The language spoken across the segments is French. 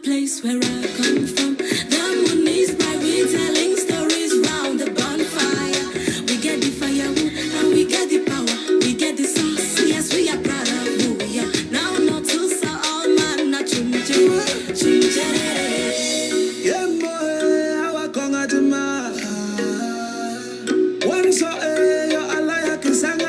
place where I come from. The moon is bright, we telling stories round the bonfire. We get the firewood and we get the power. We get the sauce, yes, we are proud of who we are. Now not to say all man, not chunche, chunche. Yeah, boy, I walk on at my one so yo alaya kisanga.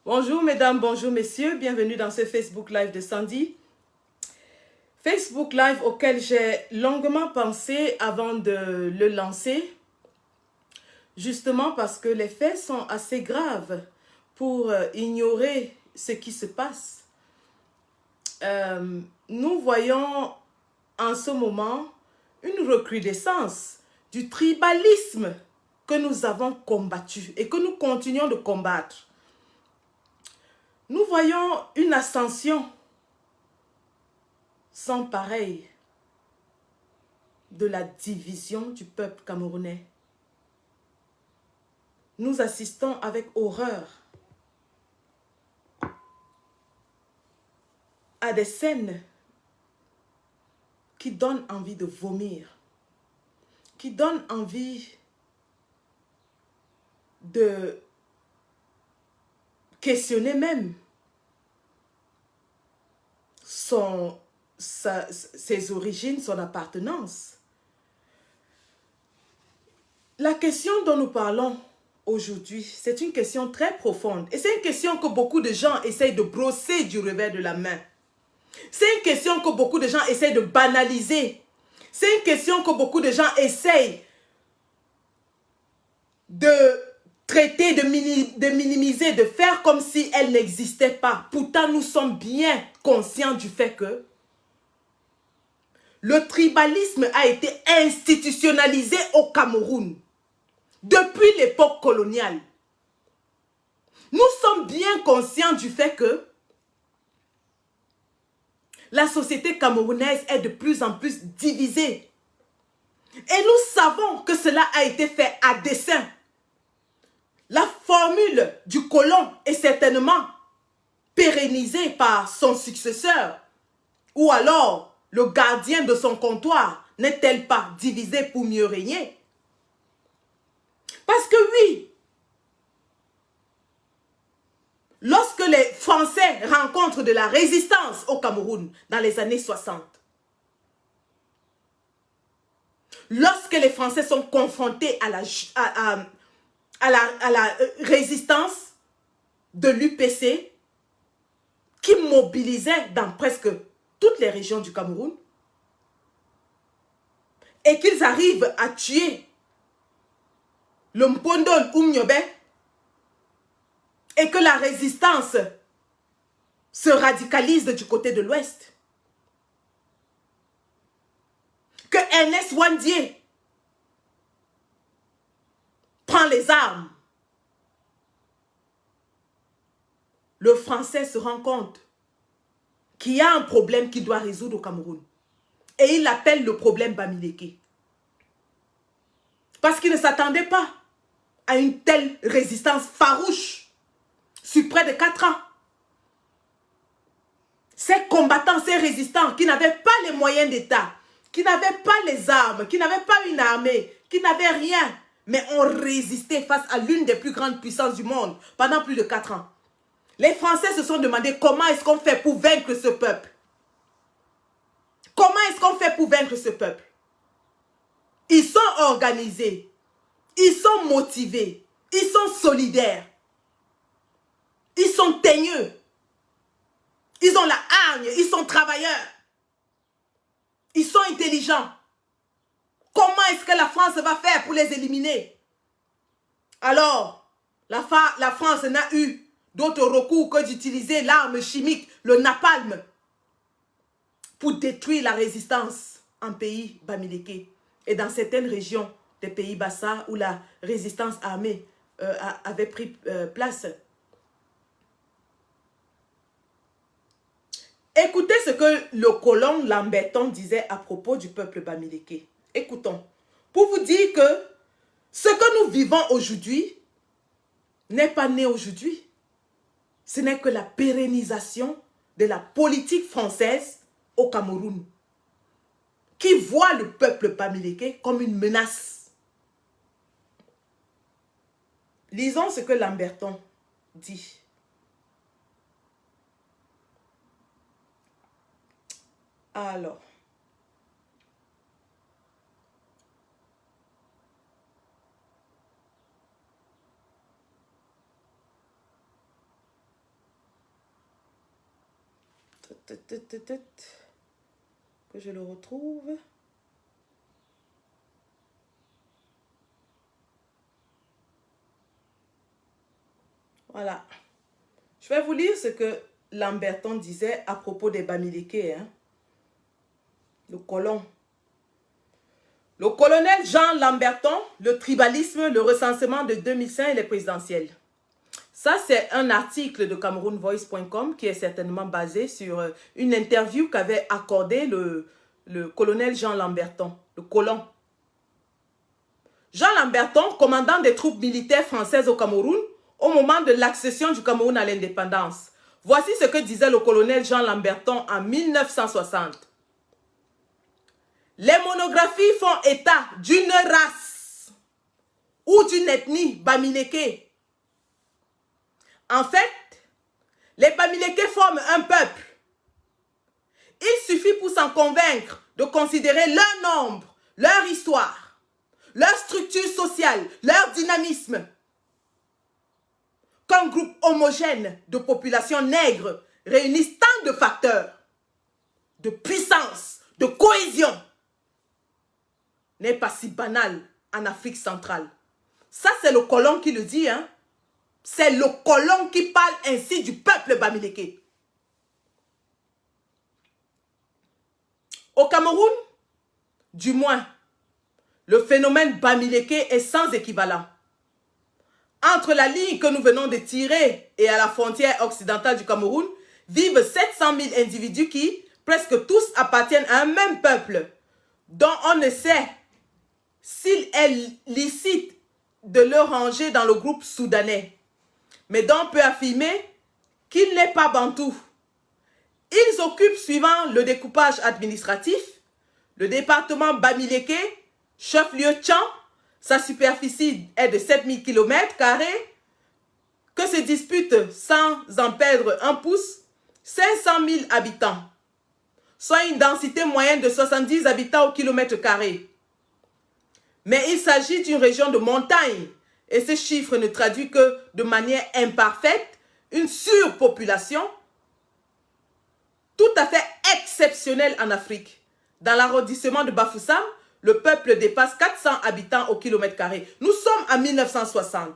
Bonjour mesdames, bonjour messieurs, bienvenue dans ce Facebook Live de Sandy. Facebook Live auquel j'ai longuement pensé avant de le lancer, justement parce que les faits sont assez graves pour ignorer ce qui se passe. Nous voyons en ce moment une recrudescence du tribalisme que nous avons combattu et que nous continuons de combattre. Nous voyons une ascension sans pareil de la division du peuple camerounais. Nous assistons avec horreur à des scènes qui donnent envie de vomir, qui donnent envie de questionner même ses origines, son appartenance. La question dont nous parlons aujourd'hui, c'est une question très profonde. Et c'est une question que beaucoup de gens essayent de brosser du revers de la main. C'est une question que beaucoup de gens essayent de banaliser. C'est une question que beaucoup de gens essayent de traiter, de minimiser, de faire comme si elle n'existait pas. Pourtant, nous sommes bien conscients du fait que le tribalisme a été institutionnalisé au Cameroun depuis l'époque coloniale. Nous sommes bien conscients du fait que la société camerounaise est de plus en plus divisée. Et nous savons que cela a été fait à dessein. La formule du colon est certainement pérennisée par son successeur. Ou alors, le gardien de son comptoir n'est-elle pas divisée pour mieux régner? Parce que oui, lorsque les Français rencontrent de la résistance au Cameroun dans les années 60, lorsque les Français sont confrontés à la résistance de l'UPC qui mobilisait dans presque toutes les régions du Cameroun et qu'ils arrivent à tuer le Mpondol Oumniobe et que la résistance se radicalise du côté de l'Ouest, que Ernest Wandier prend les armes, le Français se rend compte qu'il y a un problème qu'il doit résoudre au Cameroun. Et il l'appelle le problème Bamileke. Parce qu'il ne s'attendait pas à une telle résistance farouche sur près de 4 ans. Ces combattants, ces résistants qui n'avaient pas les moyens d'État, qui n'avaient pas les armes, qui n'avaient pas une armée, qui n'avaient rien, mais ont résisté face à l'une des plus grandes puissances du monde pendant plus de 4 ans. Les Français se sont demandé comment est-ce qu'on fait pour vaincre ce peuple. Comment est-ce qu'on fait pour vaincre ce peuple? Ils sont organisés, ils sont motivés, ils sont solidaires, ils sont teigneux, ils ont la hargne, ils sont travailleurs, ils sont intelligents. Comment est-ce que la France va faire pour les éliminer? Alors, la France n'a eu d'autre recours que d'utiliser l'arme chimique, le napalm, pour détruire la résistance en pays Bamileke et dans certaines régions des pays Bassa où la résistance armée avait pris place. Écoutez ce que le colon Lamberton disait à propos du peuple Bamileke. Écoutons. Pour vous dire que ce que nous vivons aujourd'hui n'est pas né aujourd'hui. Ce n'est que la pérennisation de la politique française au Cameroun, qui voit le peuple bamileke comme une menace. Lisons ce que Lamberton dit. Alors, que je le retrouve. Voilà. Je vais vous lire ce que Lamberton disait à propos des Bamileke, hein. Le colon. Le colonel Jean Lamberton, le tribalisme, le recensement de 2005 et les présidentielles. Ça, c'est un article de CameroonVoice.com qui est certainement basé sur une interview qu'avait accordé le colonel Jean Lamberton, le colon. Jean Lamberton, commandant des troupes militaires françaises au Cameroun, au moment de l'accession du Cameroun à l'indépendance. Voici ce que disait le colonel Jean Lamberton en 1960. Les monographies font état d'une race ou d'une ethnie bamileke. En fait, les Bamileke forment un peuple. Il suffit pour s'en convaincre de considérer leur nombre, leur histoire, leur structure sociale, leur dynamisme qu'un groupe homogène de population nègre réunissent tant de facteurs de puissance, de cohésion n'est pas si banal en Afrique centrale. Ça, c'est le colon qui le dit, hein. C'est le colon qui parle ainsi du peuple bamileke. Au Cameroun, du moins, le phénomène bamileke est sans équivalent. Entre la ligne que nous venons de tirer et à la frontière occidentale du Cameroun, vivent 700 000 individus qui, presque tous, appartiennent à un même peuple, dont on ne sait s'il est licite de le ranger dans le groupe soudanais, mais dont on peut affirmer qu'il n'est pas bantou. Ils occupent, suivant le découpage administratif, le département Bamileke, chef-lieu Tchan. Sa superficie est de 7000 km², que se disputent, sans en perdre un pouce, 500 000 habitants, soit une densité moyenne de 70 habitants au km². Mais il s'agit d'une région de montagne, et ce chiffre ne traduit que de manière imparfaite une surpopulation tout à fait exceptionnelle en Afrique. Dans l'arrondissement de Bafoussam, le peuple dépasse 400 habitants au km². Nous sommes en 1960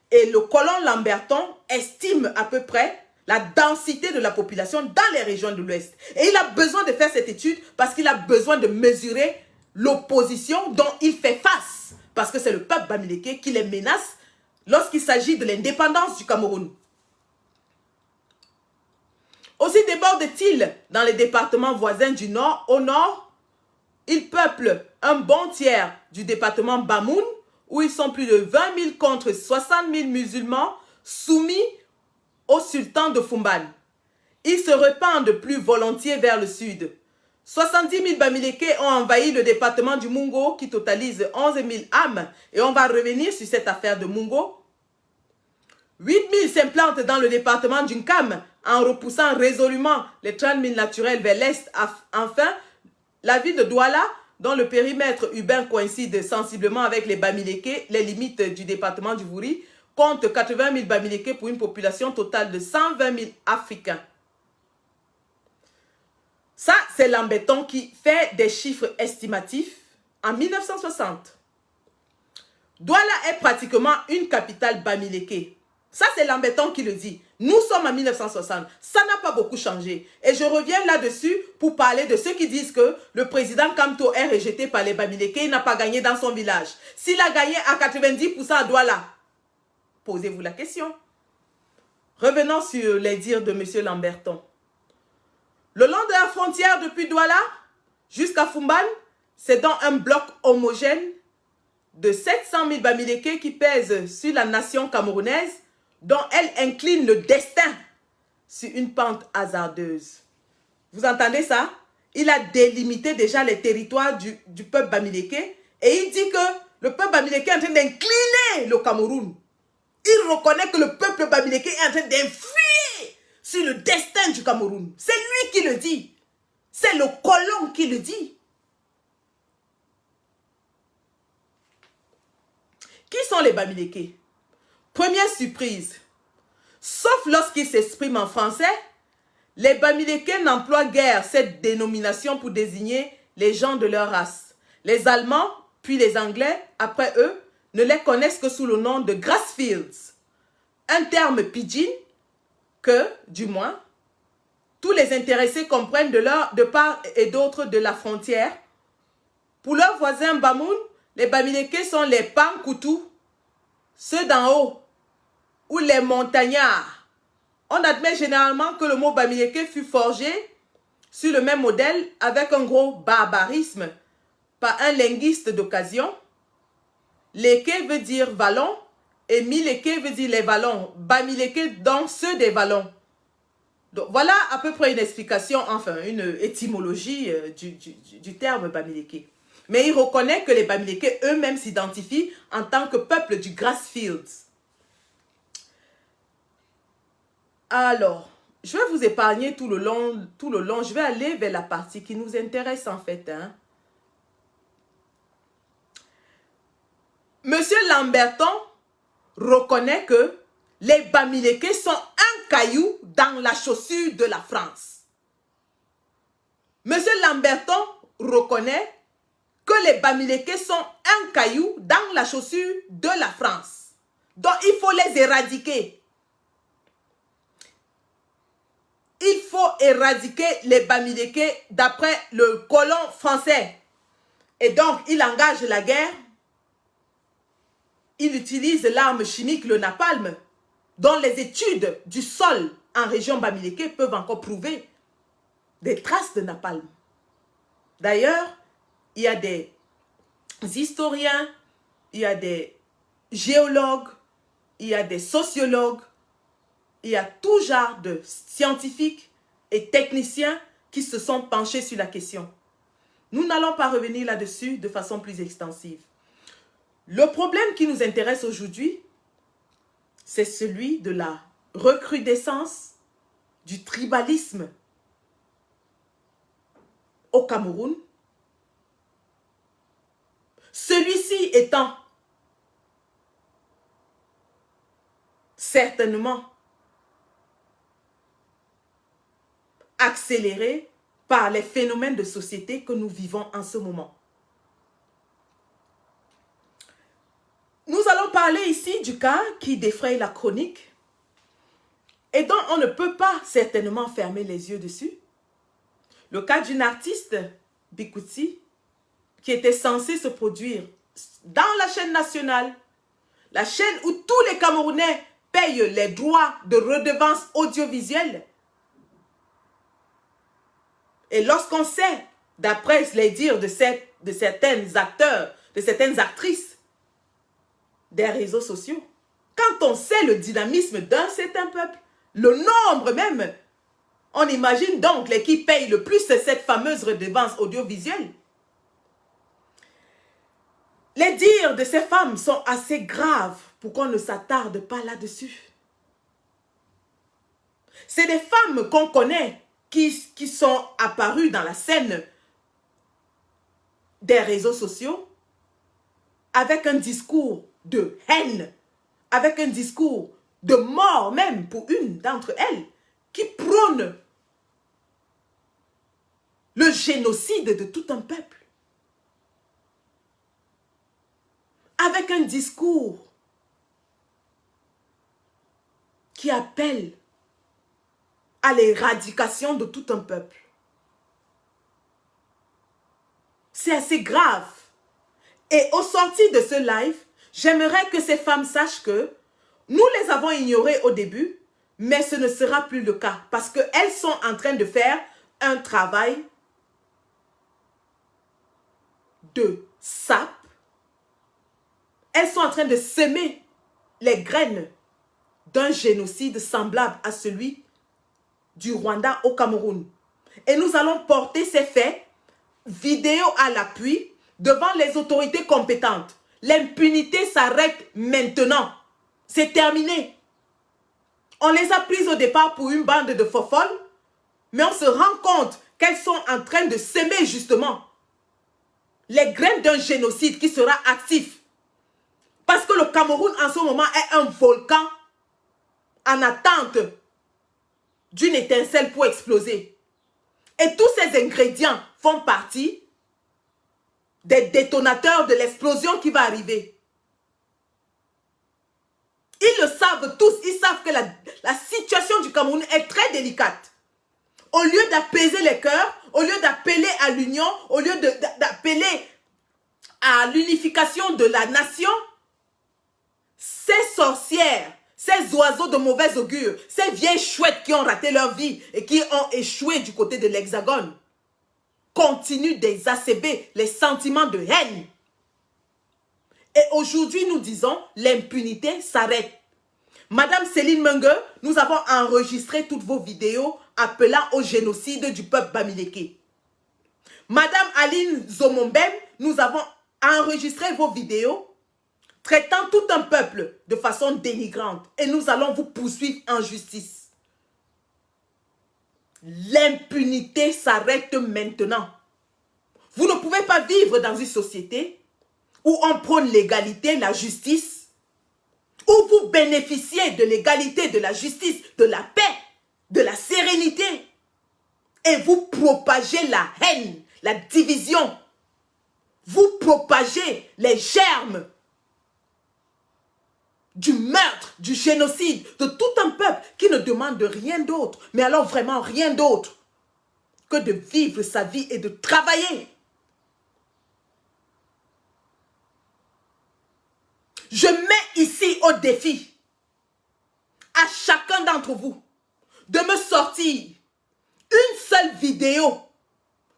et le colon Lamberton estime à peu près la densité de la population dans les régions de l'Ouest. Et il a besoin de faire cette étude parce qu'il a besoin de mesurer l'opposition dont il fait face. Parce que c'est le peuple bamileke qui les menace lorsqu'il s'agit de l'indépendance du Cameroun. Aussi déborde-t-il dans les départements voisins du Nord. Au Nord, ils peuplent un bon tiers du département Bamoun, où ils sont plus de 20 000 contre 60 000 musulmans soumis au sultan de Fumban. Ils se répandent plus volontiers vers le sud. 70 000 Bamileke ont envahi le département du Mungo, qui totalise 11 000 âmes, et on va revenir sur cette affaire de Mungo. 8 000 s'implantent dans le département du Nkam, en repoussant résolument les 30 000 naturels vers l'est. Enfin, la ville de Douala, dont le périmètre urbain coïncide sensiblement avec les Bamileke, les limites du département du Vouri, compte 80 000 Bamileke pour une population totale de 120 000 Africains. Ça, c'est Lamberton qui fait des chiffres estimatifs en 1960. Douala est pratiquement une capitale Bamileke. Ça, c'est Lamberton qui le dit. Nous sommes en 1960. Ça n'a pas beaucoup changé. Et je reviens là-dessus pour parler de ceux qui disent que le président Kamto est rejeté par les Bamileke. Il n'a pas gagné dans son village. S'il a gagné à 90% à Douala, posez-vous la question. Revenons sur les dires de M. Lamberton. Le long de la frontière depuis Douala jusqu'à Fumban, c'est donc un bloc homogène de 700 000 Bamileke qui pèsent sur la nation camerounaise dont elle incline le destin sur une pente hasardeuse. Vous entendez ça? Il a délimité déjà les territoires du peuple bamileke et il dit que le peuple bamileke est en train d'incliner le Cameroun. Il reconnaît que le peuple bamileke est en train d'influer sur le destin du Cameroun. C'est lui qui le dit. C'est le colon qui le dit. Qui sont les bamileke? Première surprise. Sauf lorsqu'ils s'expriment en français, les bamileke n'emploient guère cette dénomination pour désigner les gens de leur race. Les Allemands, puis les Anglais, après eux, ne les connaissent que sous le nom de Grassfields, un terme pidgin que, du moins, tous les intéressés comprennent de part et d'autre de la frontière. Pour leurs voisins Bamoun, les bamileke sont les Pankoutou, ceux d'en haut, ou les montagnards. On admet généralement que le mot bamileke fut forgé sur le même modèle avec un gros barbarisme par un linguiste d'occasion. Leke veut dire vallon et mileke veut dire les vallons. Bamileke donc ceux des vallons. Donc voilà à peu près une explication, enfin une étymologie du terme bamileke. Mais il reconnaît que les bamileke eux-mêmes s'identifient en tant que peuple du Grassfields. Alors, je vais vous épargner tout le long. Je vais aller vers la partie qui nous intéresse en fait. Hein. Monsieur Lamberton reconnaît que les bamileke sont un caillou dans la chaussure de la France. Monsieur Lamberton reconnaît que les bamileke sont un caillou dans la chaussure de la France. Donc, il faut les éradiquer. Il faut éradiquer les bamileke d'après le colon français. Et donc, il engage la guerre. Il utilise l'arme chimique, le napalm, dont les études du sol en région bamileke peuvent encore prouver des traces de napalm. D'ailleurs, il y a des historiens, il y a des géologues, il y a des sociologues, il y a tout genre de scientifiques et techniciens qui se sont penchés sur la question. Nous n'allons pas revenir là-dessus de façon plus extensive. Le problème qui nous intéresse aujourd'hui, c'est celui de la recrudescence du tribalisme au Cameroun. Celui-ci étant certainement accéléré par les phénomènes de société que nous vivons en ce moment. Nous allons parler ici du cas qui défraye la chronique et dont on ne peut pas certainement fermer les yeux dessus. Le cas d'une artiste, Bikouti, qui était censée se produire dans la chaîne nationale, la chaîne où tous les Camerounais payent les droits de redevance audiovisuelle. Et lorsqu'on sait, d'après les dires de certains acteurs, de certaines actrices des réseaux sociaux, quand on sait le dynamisme d'un certain peuple, le nombre même, on imagine donc les qui payent le plus cette fameuse redevance audiovisuelle. Les dires de ces femmes sont assez graves pour qu'on ne s'attarde pas là-dessus. C'est des femmes qu'on connaît qui sont apparues dans la scène des réseaux sociaux avec un discours de haine, avec un discours de mort même pour une d'entre elles, qui prône le génocide de tout un peuple. Avec un discours qui appelle à l'éradication de tout un peuple. C'est assez grave. Et au sortir de ce live, j'aimerais que ces femmes sachent que nous les avons ignorées au début, mais ce ne sera plus le cas parce qu'elles sont en train de faire un travail de sape. Elles sont en train de semer les graines d'un génocide semblable à celui du Rwanda au Cameroun. Et nous allons porter ces faits, vidéo à l'appui, devant les autorités compétentes. L'impunité s'arrête maintenant. C'est terminé. On les a prises au départ pour une bande de fofolles, mais on se rend compte qu'elles sont en train de s'aimer justement les graines d'un génocide qui sera actif. Parce que le Cameroun en ce moment est un volcan en attente d'une étincelle pour exploser. Et tous ces ingrédients font partie des détonateurs de l'explosion qui va arriver. Ils le savent tous, ils savent que la situation du Cameroun est très délicate. Au lieu d'apaiser les cœurs, au lieu d'appeler à l'union, au lieu d'appeler à l'unification de la nation, ces sorcières, ces oiseaux de mauvais augure, ces vieilles chouettes qui ont raté leur vie et qui ont échoué du côté de l'Hexagone, continuent d'exacerber les sentiments de haine. Et aujourd'hui, nous disons, l'impunité s'arrête. Madame Céline Mengue, nous avons enregistré toutes vos vidéos appelant au génocide du peuple Bamileke. Madame Aline Zomombem, nous avons enregistré vos vidéos traitant tout un peuple de façon dénigrante. Et nous allons vous poursuivre en justice. L'impunité s'arrête maintenant. Vous ne pouvez pas vivre dans une société où on prône l'égalité, la justice, où vous bénéficiez de l'égalité, de la justice, de la paix, de la sérénité, et vous propagez la haine, la division. Vous propagez les germes du meurtre, du génocide, de tout un peuple qui ne demande rien d'autre, mais alors vraiment rien d'autre que de vivre sa vie et de travailler. Je mets ici au défi à chacun d'entre vous de me sortir une seule vidéo.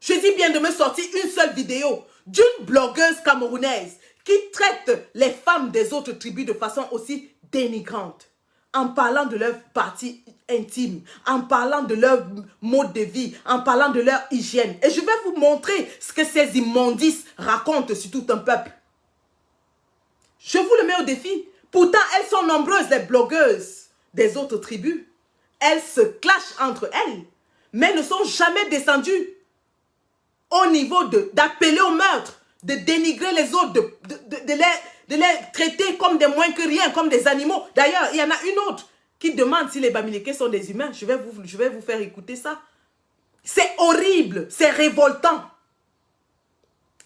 Je dis bien de me sortir une seule vidéo d'une blogueuse camerounaise qui traite les femmes des autres tribus de façon aussi dénigrante, en parlant de leur partie intime, en parlant de leur mode de vie, en parlant de leur hygiène. Et je vais vous montrer ce que ces immondices racontent sur tout un peuple. Je vous le mets au défi. Pourtant, elles sont nombreuses, les blogueuses des autres tribus. Elles se clashent entre elles, mais ne sont jamais descendues au niveau d'appeler au meurtre, de dénigrer les autres, de les traiter comme des moins que rien, comme des animaux. D'ailleurs, il y en a une autre qui demande si les Bamileke sont des humains. Je vais vous faire écouter ça. C'est horrible, c'est révoltant.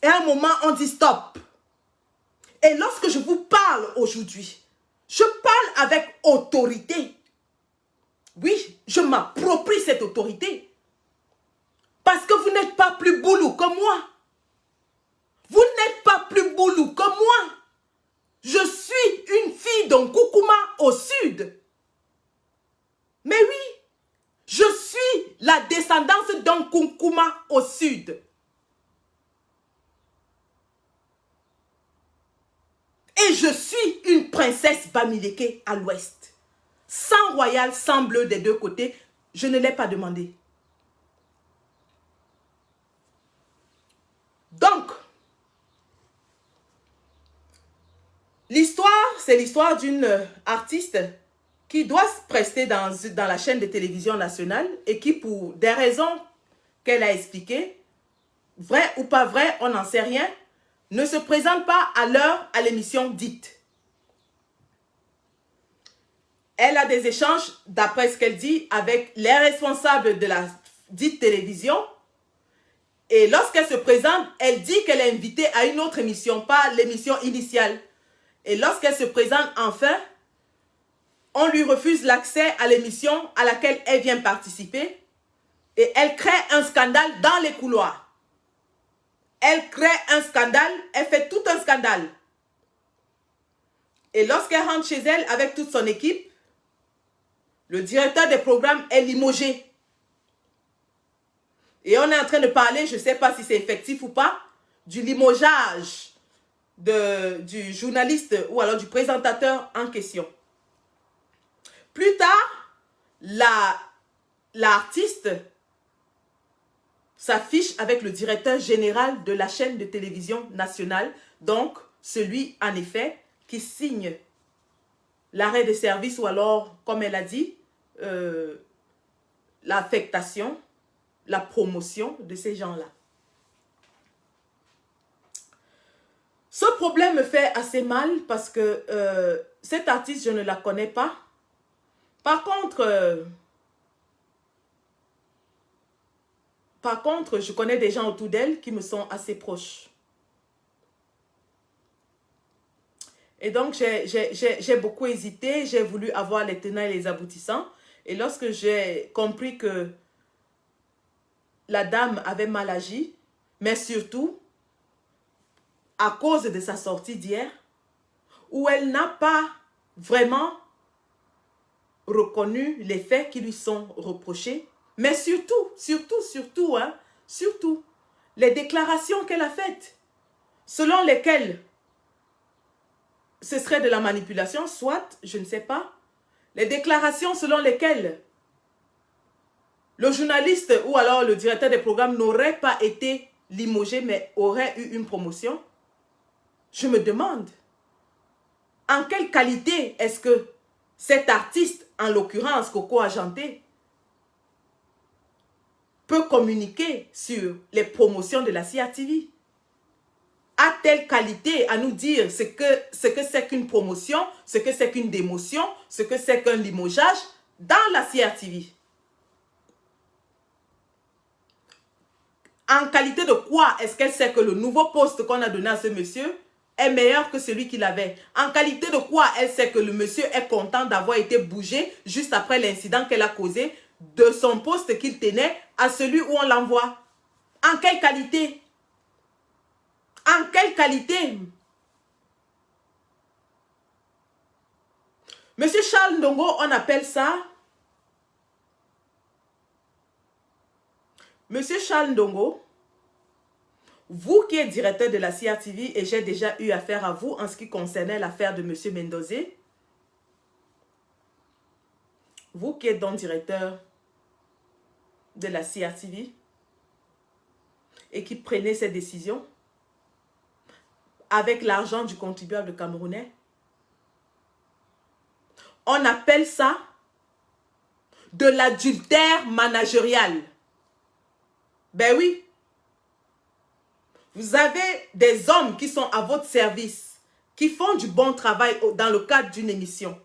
Et à un moment, on dit stop. Et lorsque je vous parle aujourd'hui, je parle avec autorité. Oui, je m'approprie cette autorité. Parce que vous n'êtes pas plus boulou que moi. Vous n'êtes pas plus boulou que moi. Je suis une fille d'Nkoukouma au sud. Mais oui, je suis la descendance d'Nkoukouma au sud. Et je suis une princesse Bamileke à l'ouest. Sans royal, sans bleu des deux côtés, je ne l'ai pas demandé. Donc, l'histoire, c'est l'histoire d'une artiste qui doit se prester dans la chaîne de télévision nationale et qui, pour des raisons qu'elle a expliquées, vrai ou pas vrai, on n'en sait rien, ne se présente pas à l'heure à l'émission dite. Elle a des échanges, d'après ce qu'elle dit, avec les responsables de la dite télévision. Et lorsqu'elle se présente, elle dit qu'elle est invitée à une autre émission, pas l'émission initiale. Et lorsqu'elle se présente enfin, on lui refuse l'accès à l'émission à laquelle elle vient participer. Et elle crée un scandale dans les couloirs. Elle crée un scandale, elle fait tout un scandale. Et lorsqu'elle rentre chez elle avec toute son équipe, le directeur des programmes est limogé. Et on est en train de parler, je ne sais pas si c'est effectif ou pas, du limogeage du journaliste ou alors du présentateur en question. Plus tard, l'artiste s'affiche avec le directeur général de la chaîne de télévision nationale, donc celui, en effet, qui signe l'arrêt de service ou alors, comme elle a dit, l'affectation, la promotion de ces gens-là. Ce problème me fait assez mal parce que cette artiste, je ne la connais pas. Par contre, je connais des gens autour d'elle qui me sont assez proches. Et donc, j'ai beaucoup hésité. J'ai voulu avoir les tenants et les aboutissants. Et lorsque j'ai compris que la dame avait mal agi, mais surtout, à cause de sa sortie d'hier, où elle n'a pas vraiment reconnu les faits qui lui sont reprochés, mais surtout, les déclarations qu'elle a faites, selon lesquelles ce serait de la manipulation, soit, je ne sais pas, les déclarations selon lesquelles le journaliste ou alors le directeur des programmes n'aurait pas été limogé, mais aurait eu une promotion. Je me demande, en quelle qualité est-ce que cet artiste, en l'occurrence Coco Argenté, peut communiquer sur les promotions de la CRTV? A-t-elle qualité à nous dire ce que c'est qu'une promotion, ce que c'est qu'une démotion, ce que c'est qu'un limogeage dans la CRTV? En qualité de quoi est-ce qu'elle sait que le nouveau poste qu'on a donné à ce monsieur est meilleur que celui qu'il avait? En qualité de quoi elle sait que le monsieur est content d'avoir été bougé juste après l'incident qu'elle a causé de son poste qu'il tenait à celui où on l'envoie? En quelle qualité? En quelle qualité? Monsieur Charles Ndongo, on appelle ça... Monsieur Charles Ndongo, vous qui êtes directeur de la CRTV, et j'ai déjà eu affaire à vous en ce qui concernait l'affaire de Monsieur Mendozé, vous qui êtes donc directeur de la CRTV et qui prenez ces décisions avec l'argent du contribuable camerounais, on appelle ça de l'adultère managérial. Ben oui. Vous avez des hommes qui sont à votre service, qui font du bon travail dans le cadre d'une émission.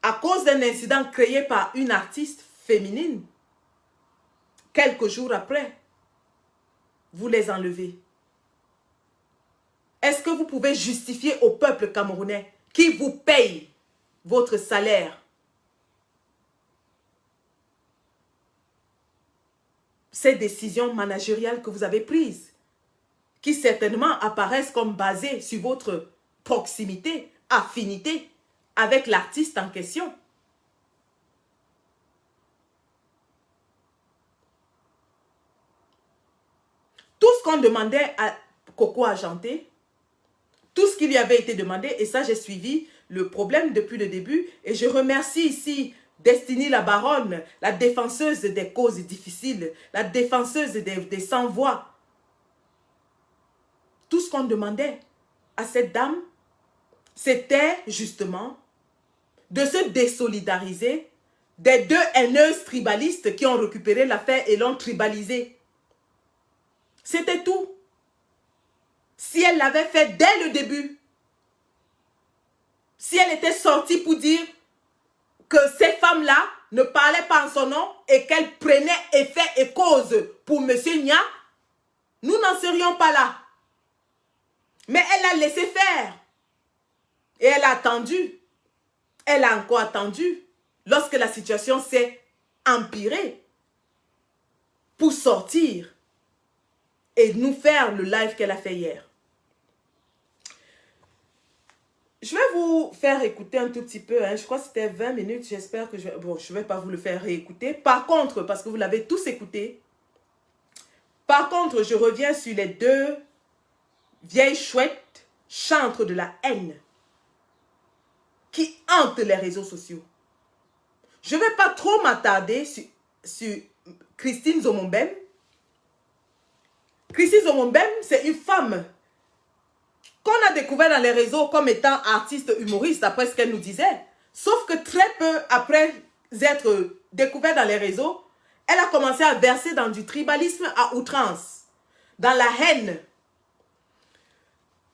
À cause d'un incident créé par une artiste féminine, quelques jours après, vous les enlevez. Est-ce que vous pouvez justifier au peuple camerounais qui vous paye votre salaire ces décisions managériales que vous avez prises, qui certainement apparaissent comme basées sur votre proximité, affinité avec l'artiste en question? Tout ce qu'on demandait à Coco Argenté, tout ce qui lui avait été demandé, et ça j'ai suivi le problème depuis le début, et je remercie ici Destiny la baronne, la défenseuse des causes difficiles, la défenseuse des sans-voix. Tout ce qu'on demandait à cette dame, c'était justement de se désolidariser des deux haineuses tribalistes qui ont récupéré l'affaire et l'ont tribalisée. C'était tout. Si elle l'avait fait dès le début, si elle était sortie pour dire que ces femmes-là ne parlaient pas en son nom et qu'elles prenaient effet et cause pour M. Nia, nous n'en serions pas là. Mais elle a laissé faire. Et elle a attendu. Elle a encore attendu lorsque la situation s'est empirée pour sortir et nous faire le live qu'elle a fait hier. Je vais vous faire écouter un tout petit peu. Je crois que c'était 20 minutes. J'espère que je ne vais pas vous le faire réécouter. Par contre, parce que vous l'avez tous écouté, par contre, je reviens sur les deux vieilles chouettes chantres de la haine qui hantent les réseaux sociaux. Je ne vais pas trop m'attarder sur Christine Zomombem. Christine Zomombem, c'est une femme qu'on a découvert dans les réseaux comme étant artiste humoriste, après ce qu'elle nous disait. Sauf que très peu après être découverte dans les réseaux, elle a commencé à verser dans du tribalisme à outrance, dans la haine.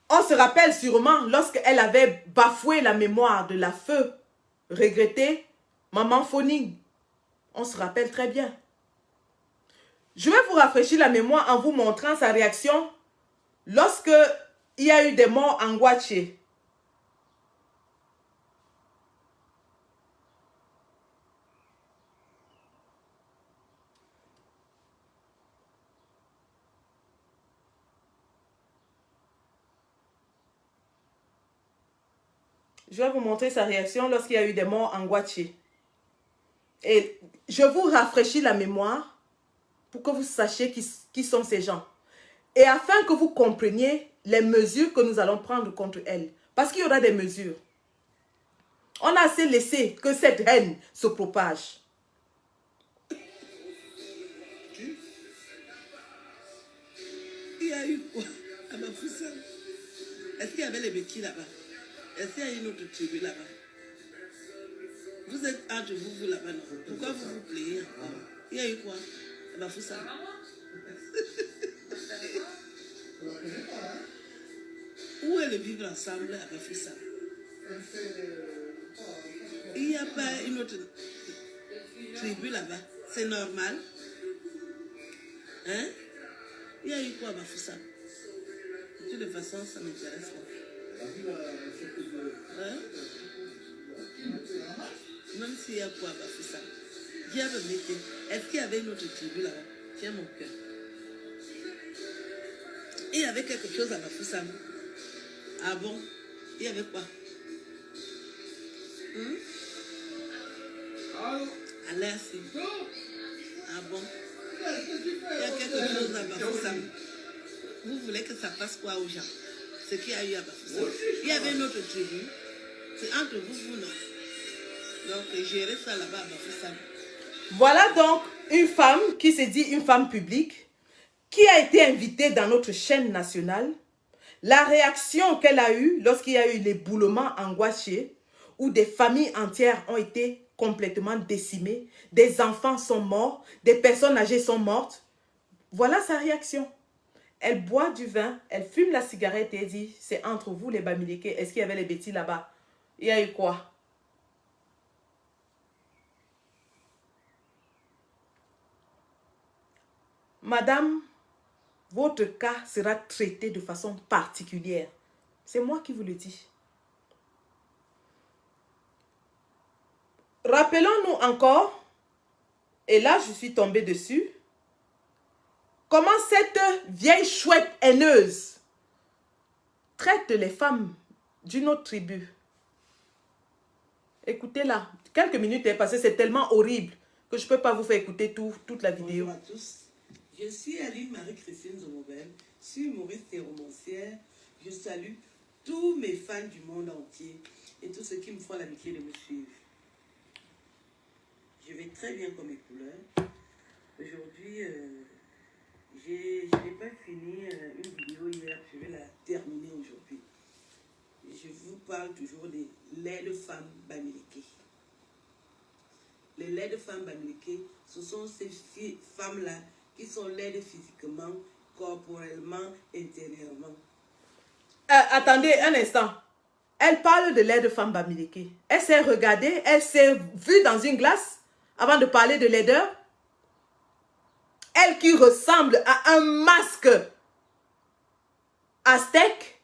On se rappelle sûrement lorsqu'elle avait bafoué la mémoire de la feu regrettée Maman Phoning. On se rappelle très bien. Je vais vous rafraîchir la mémoire en vous montrant sa réaction lorsque il y a eu des morts en Guaché. Je vais vous montrer sa réaction lorsqu'il y a eu des morts en Guaché. Et je vous rafraîchis la mémoire pour que vous sachiez qui sont ces gens. Et afin que vous compreniez les mesures que nous allons prendre contre elles. Parce qu'il y aura des mesures. On a assez laissé que cette haine se propage. Il y a eu quoi à Bafoussam? Est-ce qu'il y avait les Béquis là-bas? Est-ce qu'il y a une autre tribu là-bas? Vous êtes entre vous là-bas, non? Pourquoi vous vous plaignez encore? Il y a eu quoi à Bafoussam? Où est le vivre ensemble à Bafoussam? Il n'y a pas une autre tribu là-bas. C'est normal. Hein? Il y a eu quoi à Bafoussam? De toute façon, ça ne m'intéresse pas. Hein? Même s'il y a quoi à Bafoussam. Diable m'était. Est-ce qu'il y avait une autre tribu là-bas? Tiens mon cœur. Il y avait quelque chose à Bafoussam. Ah bon? Il y avait quoi? Merci. Ah bon? Il y a quelque chose à Bafoussam. Vous voulez que ça passe quoi aux gens? Ce qu'il y a eu à Bafoussam. Il y avait une autre tribu. C'est entre vous, non? Donc, gérer ça là-bas à Bafoussam. Voilà donc une femme qui se dit une femme publique, qui a été invitée dans notre chaîne nationale. La réaction qu'elle a eue lorsqu'il y a eu l'éboulement en Guaché, où des familles entières ont été complètement décimées, des enfants sont morts, des personnes âgées sont mortes. Voilà sa réaction. Elle boit du vin, elle fume la cigarette et elle dit, c'est entre vous les Bamileke. Est-ce qu'il y avait les bêtis là-bas? Il y a eu quoi? Madame, votre cas sera traité de façon particulière. C'est moi qui vous le dis. Rappelons-nous encore, et là je suis tombée dessus, comment cette vieille chouette haineuse traite les femmes d'une autre tribu. Écoutez-la. Quelques minutes est passé, c'est tellement horrible que je ne peux pas vous faire écouter toute la vidéo. Bonjour à tous. Je suis Aline Marie-Christine Zomombem. Je suis humoriste et romancière. Je salue tous mes fans du monde entier et tous ceux qui me font l'amitié de me suivre. Je vais très bien comme mes couleurs. Aujourd'hui, je n'ai pas fini une vidéo hier, je vais la terminer aujourd'hui. Je vous parle toujours des laits de femmes Bamileke. Les laits de femmes Bamileke, ce sont ces femmes-là qui sont laides physiquement, corporellement, intérieurement. Attendez un instant. Elle parle de laide de femme Bamileke. Elle s'est regardée, elle s'est vue dans une glace avant de parler de laideur. Elle qui ressemble à un masque aztèque.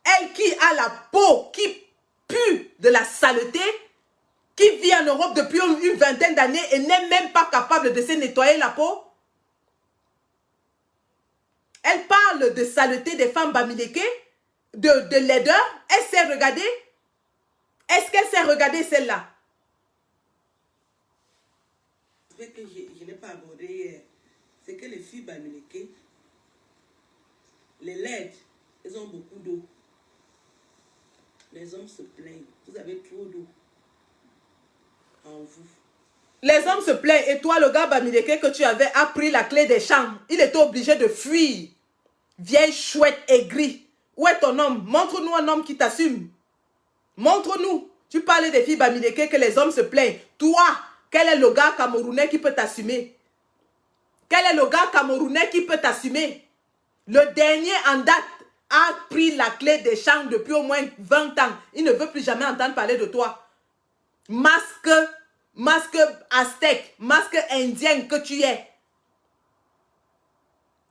Elle qui a la peau qui pue de la saleté, qui vit en Europe depuis une vingtaine d'années et n'est même pas capable de se nettoyer la peau. Elle parle de saleté des femmes Bamileke, de laideur. Elle s'est regardée. Est-ce qu'elle s'est regardée celle-là? Ce que je n'ai pas abordé hier, c'est que les filles Bamileke, les laides, elles ont beaucoup d'eau. Les hommes se plaignent. Vous avez trop d'eau en vous. Les hommes se plaignent et toi, le gars Bamileke que tu avais, a pris la clé des champs. Il était obligé de fuir. Vieille chouette aigrie. Où est ton homme? Montre-nous un homme qui t'assume. Montre-nous. Tu parlais des filles Bamileke que les hommes se plaignent. Toi, quel est le gars camerounais qui peut t'assumer? Quel est le gars camerounais qui peut t'assumer? Le dernier en date a pris la clé des champs depuis au moins 20 ans. Il ne veut plus jamais entendre parler de toi. Masque aztèque, masque indien que tu es.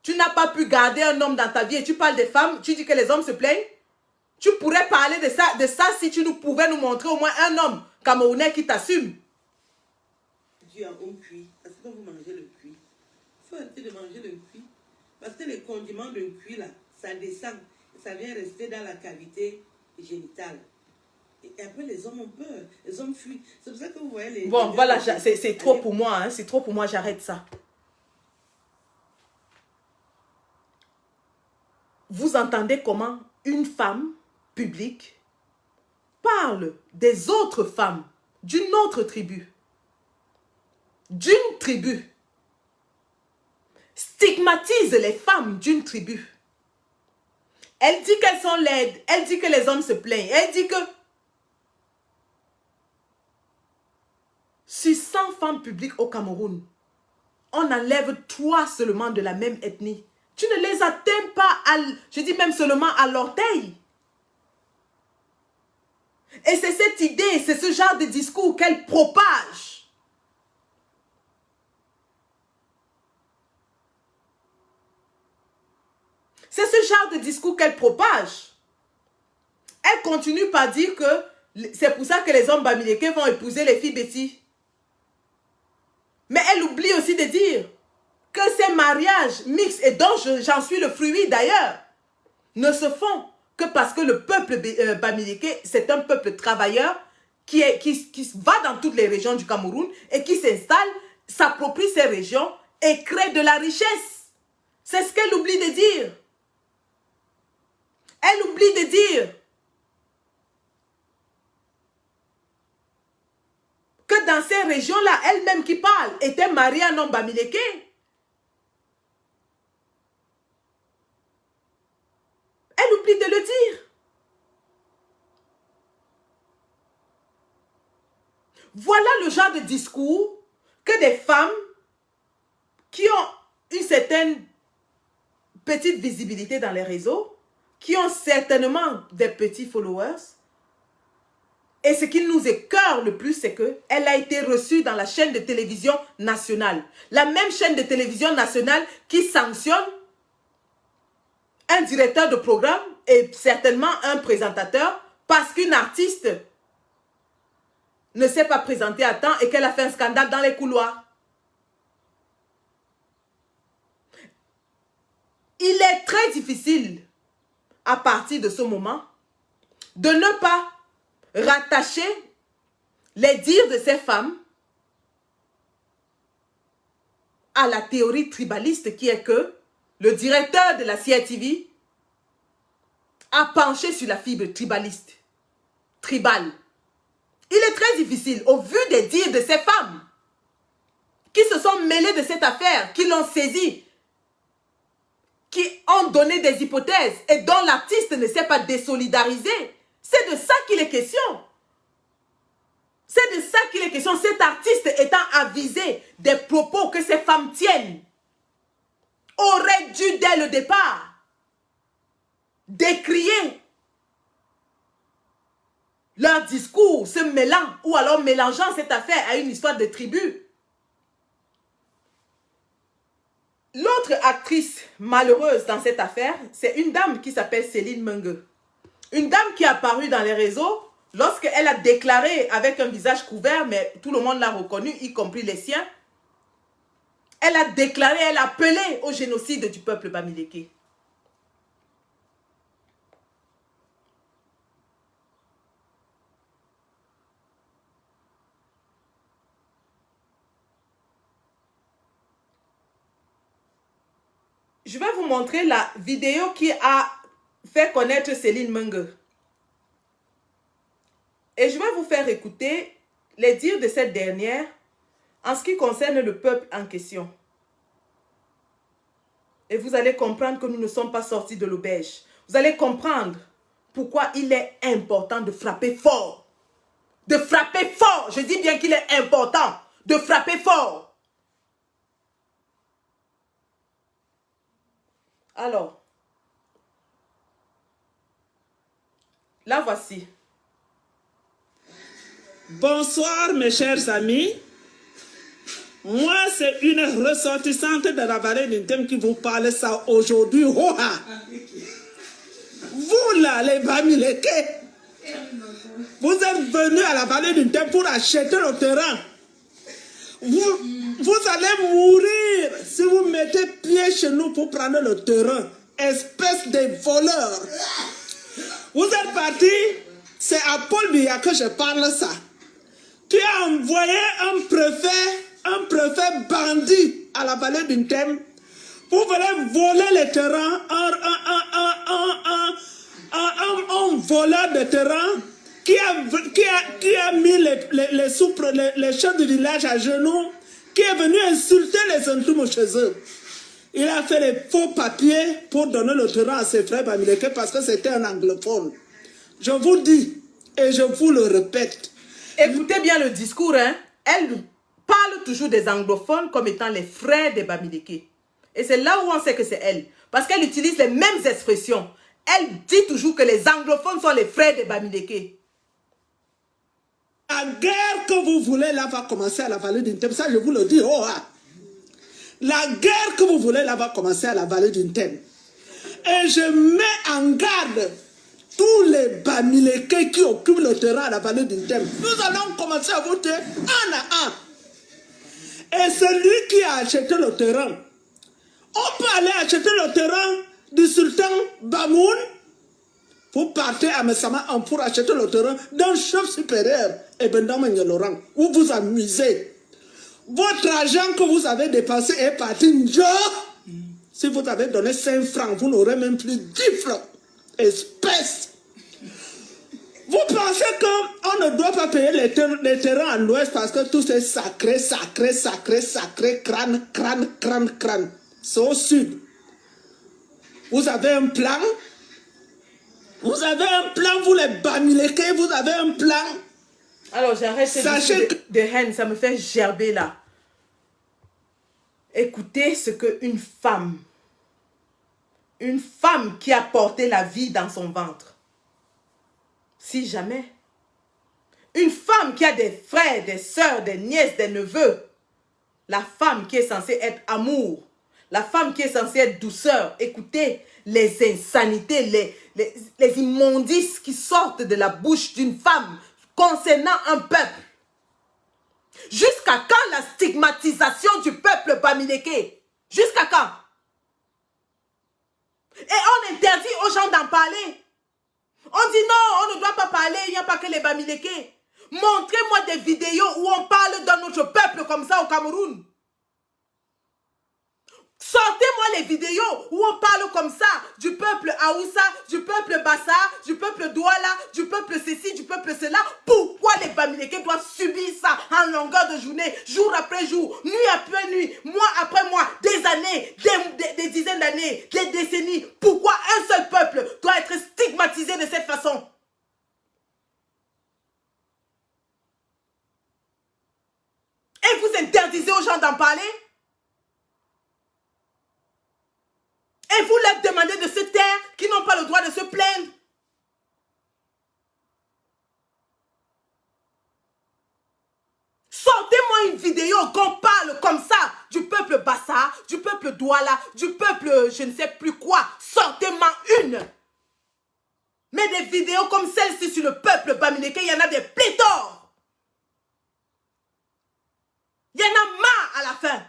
Tu n'as pas pu garder un homme dans ta vie et tu parles des femmes, tu dis que les hommes se plaignent. Tu pourrais parler de ça si tu nous pouvais nous montrer au moins un homme camerounais qui t'assume. Dieu a un cuit. Parce que quand vous mangez le cuit, il faut arrêter de manger le cuit. Parce que les condiments d'un cuit, là, ça descend. Ça vient rester dans la cavité génitale. Et après, les hommes ont peur. Les hommes fuient. C'est pour ça que vous voyez les... Bon, voilà, c'est trop pour moi. Hein, c'est trop pour moi, j'arrête ça. Vous entendez comment une femme publique parle des autres femmes d'une autre tribu. D'une tribu. Stigmatise les femmes d'une tribu. Elle dit qu'elles sont laides. Elle dit que les hommes se plaignent. Elle dit que sur 100 femmes publiques au Cameroun, on enlève 3 seulement de la même ethnie. Tu ne les atteins pas, je dis même seulement à l'orteil. Et c'est cette idée, c'est ce genre de discours qu'elle propage. C'est ce genre de discours qu'elle propage. Elle continue par dire que c'est pour ça que les hommes Bamileke vont épouser les filles Betty. Mais elle oublie aussi de dire que ces mariages mixtes, et dont j'en suis le fruit d'ailleurs, ne se font que parce que le peuple Bamileke, c'est un peuple travailleur qui va dans toutes les régions du Cameroun et qui s'installe, s'approprie ces régions et crée de la richesse. C'est ce qu'elle oublie de dire. Elle oublie de dire que dans ces régions-là, elle-même qui parle, était mariée à un homme Bamileke. Elle oublie de le dire. Voilà le genre de discours que des femmes qui ont une certaine petite visibilité dans les réseaux, qui ont certainement des petits followers, et ce qui nous écœure le plus, c'est qu'elle a été reçue dans la chaîne de télévision nationale. La même chaîne de télévision nationale qui sanctionne un directeur de programme et certainement un présentateur parce qu'une artiste ne s'est pas présentée à temps et qu'elle a fait un scandale dans les couloirs. Il est très difficile à partir de ce moment de ne pas rattacher les dires de ces femmes à la théorie tribaliste qui est que le directeur de la CITV a penché sur la fibre tribaliste, tribale. Il est très difficile, au vu des dires de ces femmes qui se sont mêlées de cette affaire, qui l'ont saisie, qui ont donné des hypothèses et dont l'artiste ne s'est pas désolidarisé. C'est de ça qu'il est question. C'est de ça qu'il est question. Cet artiste étant avisé des propos que ces femmes tiennent, aurait dû dès le départ décrier leur discours, se mêlant ou alors mélangeant cette affaire à une histoire de tribu. L'autre actrice malheureuse dans cette affaire, c'est une dame qui s'appelle Céline Mengue. Une dame qui est apparue dans les réseaux lorsqu'elle a déclaré avec un visage couvert, mais tout le monde l'a reconnu, y compris les siens. Elle a déclaré, elle a appelé au génocide du peuple Bamileke. Je vais vous montrer la vidéo qui a fait connaître Céline Mengue. Et je vais vous faire écouter les dires de cette dernière en ce qui concerne le peuple en question. Et vous allez comprendre que nous ne sommes pas sortis de l'auberge. Vous allez comprendre pourquoi il est important de frapper fort. De frapper fort. Je dis bien qu'il est important de frapper fort. Alors, là voici. Bonsoir mes chers amis. Moi, c'est une ressortissante de la vallée d'Intem qui vous parle ça aujourd'hui. Oh, ah. Vous là, les Bamileke, vous êtes venus à la vallée d'Intem pour acheter le terrain. Vous allez mourir si vous mettez pied chez nous pour prendre le terrain. Espèce de voleurs. Vous êtes partis, c'est à Paul Biya que je parle ça. Tu as envoyé un préfet bandit à la vallée d'Intem. Vous voulez voler les terrains, un voleur de terrain qui a mis les chefs du village à genoux, qui est venu insulter les Ntoumou chez eux. Il a fait les faux papiers pour donner le terrain à ses frères Bamileke parce que c'était un anglophone. Je vous dis, et je vous le répète. Écoutez bien le discours, hein. Elle parle toujours des anglophones comme étant les frères des Bamileke. Et c'est là où on sait que c'est elle. Parce qu'elle utilise les mêmes expressions. Elle dit toujours que les anglophones sont les frères des Bamileke. La guerre que vous voulez là va commencer à la vallée d'Intem. Ça, je vous le dis. Oh, ah. La guerre que vous voulez là va commencer à la vallée d'Intem. Et je mets en garde tous les Bamileke qui occupent le terrain à la vallée d'Intem. Nous allons commencer à voter un à un. Et celui qui a acheté le terrain, on peut aller acheter le terrain du sultan Bamoun. Vous partez à Messama pour acheter le terrain d'un chef supérieur, Ebendam Laurent, où vous amusez. Votre argent que vous avez dépensé est parti. Si vous avez donné 5 francs, vous n'aurez même plus 10 francs. Espèce. Vous pensez qu'on ne doit pas payer les terrains à l'ouest parce que tout c'est sacré, crâne. C'est au sud. Vous avez un plan. Vous avez un plan, vous les Bamileke, vous avez un plan. Alors j'arrête cette de haine, ça me fait gerber là. Écoutez ce qu'une femme qui a porté la vie dans son ventre, si jamais, une femme qui a des frères, des sœurs, des nièces, des neveux, la femme qui est censée être amour, la femme qui est censée être douceur, écoutez les insanités, les immondices qui sortent de la bouche d'une femme concernant un peuple. Jusqu'à quand la stigmatisation du peuple Bamileke? Jusqu'à quand? Et on interdit aux gens d'en parler. On dit non, on ne doit pas parler, il n'y a pas que les Bamileke. Montrez-moi des vidéos où on parle de notre peuple comme ça au Cameroun. Sortez-moi les vidéos où on parle comme ça du peuple Aoussa, du peuple Bassa, du peuple Douala, du peuple ceci, du peuple cela. Pourquoi les Bamileke doivent subir ça en longueur de journée, jour après jour, nuit après nuit, mois après mois, des années, des dizaines d'années, des décennies? Pourquoi un seul peuple doit être stigmatisé de cette façon? Et vous interdisez aux gens d'en parler? Et vous leur demandez de se taire, qui n'ont pas le droit de se plaindre. Sortez-moi une vidéo qu'on parle comme ça du peuple Bassa, du peuple Douala, du peuple je ne sais plus quoi. Sortez-moi une. Mais des vidéos comme celle-ci sur le peuple Bamileke, il y en a des pléthores. Il y en a marre à la fin.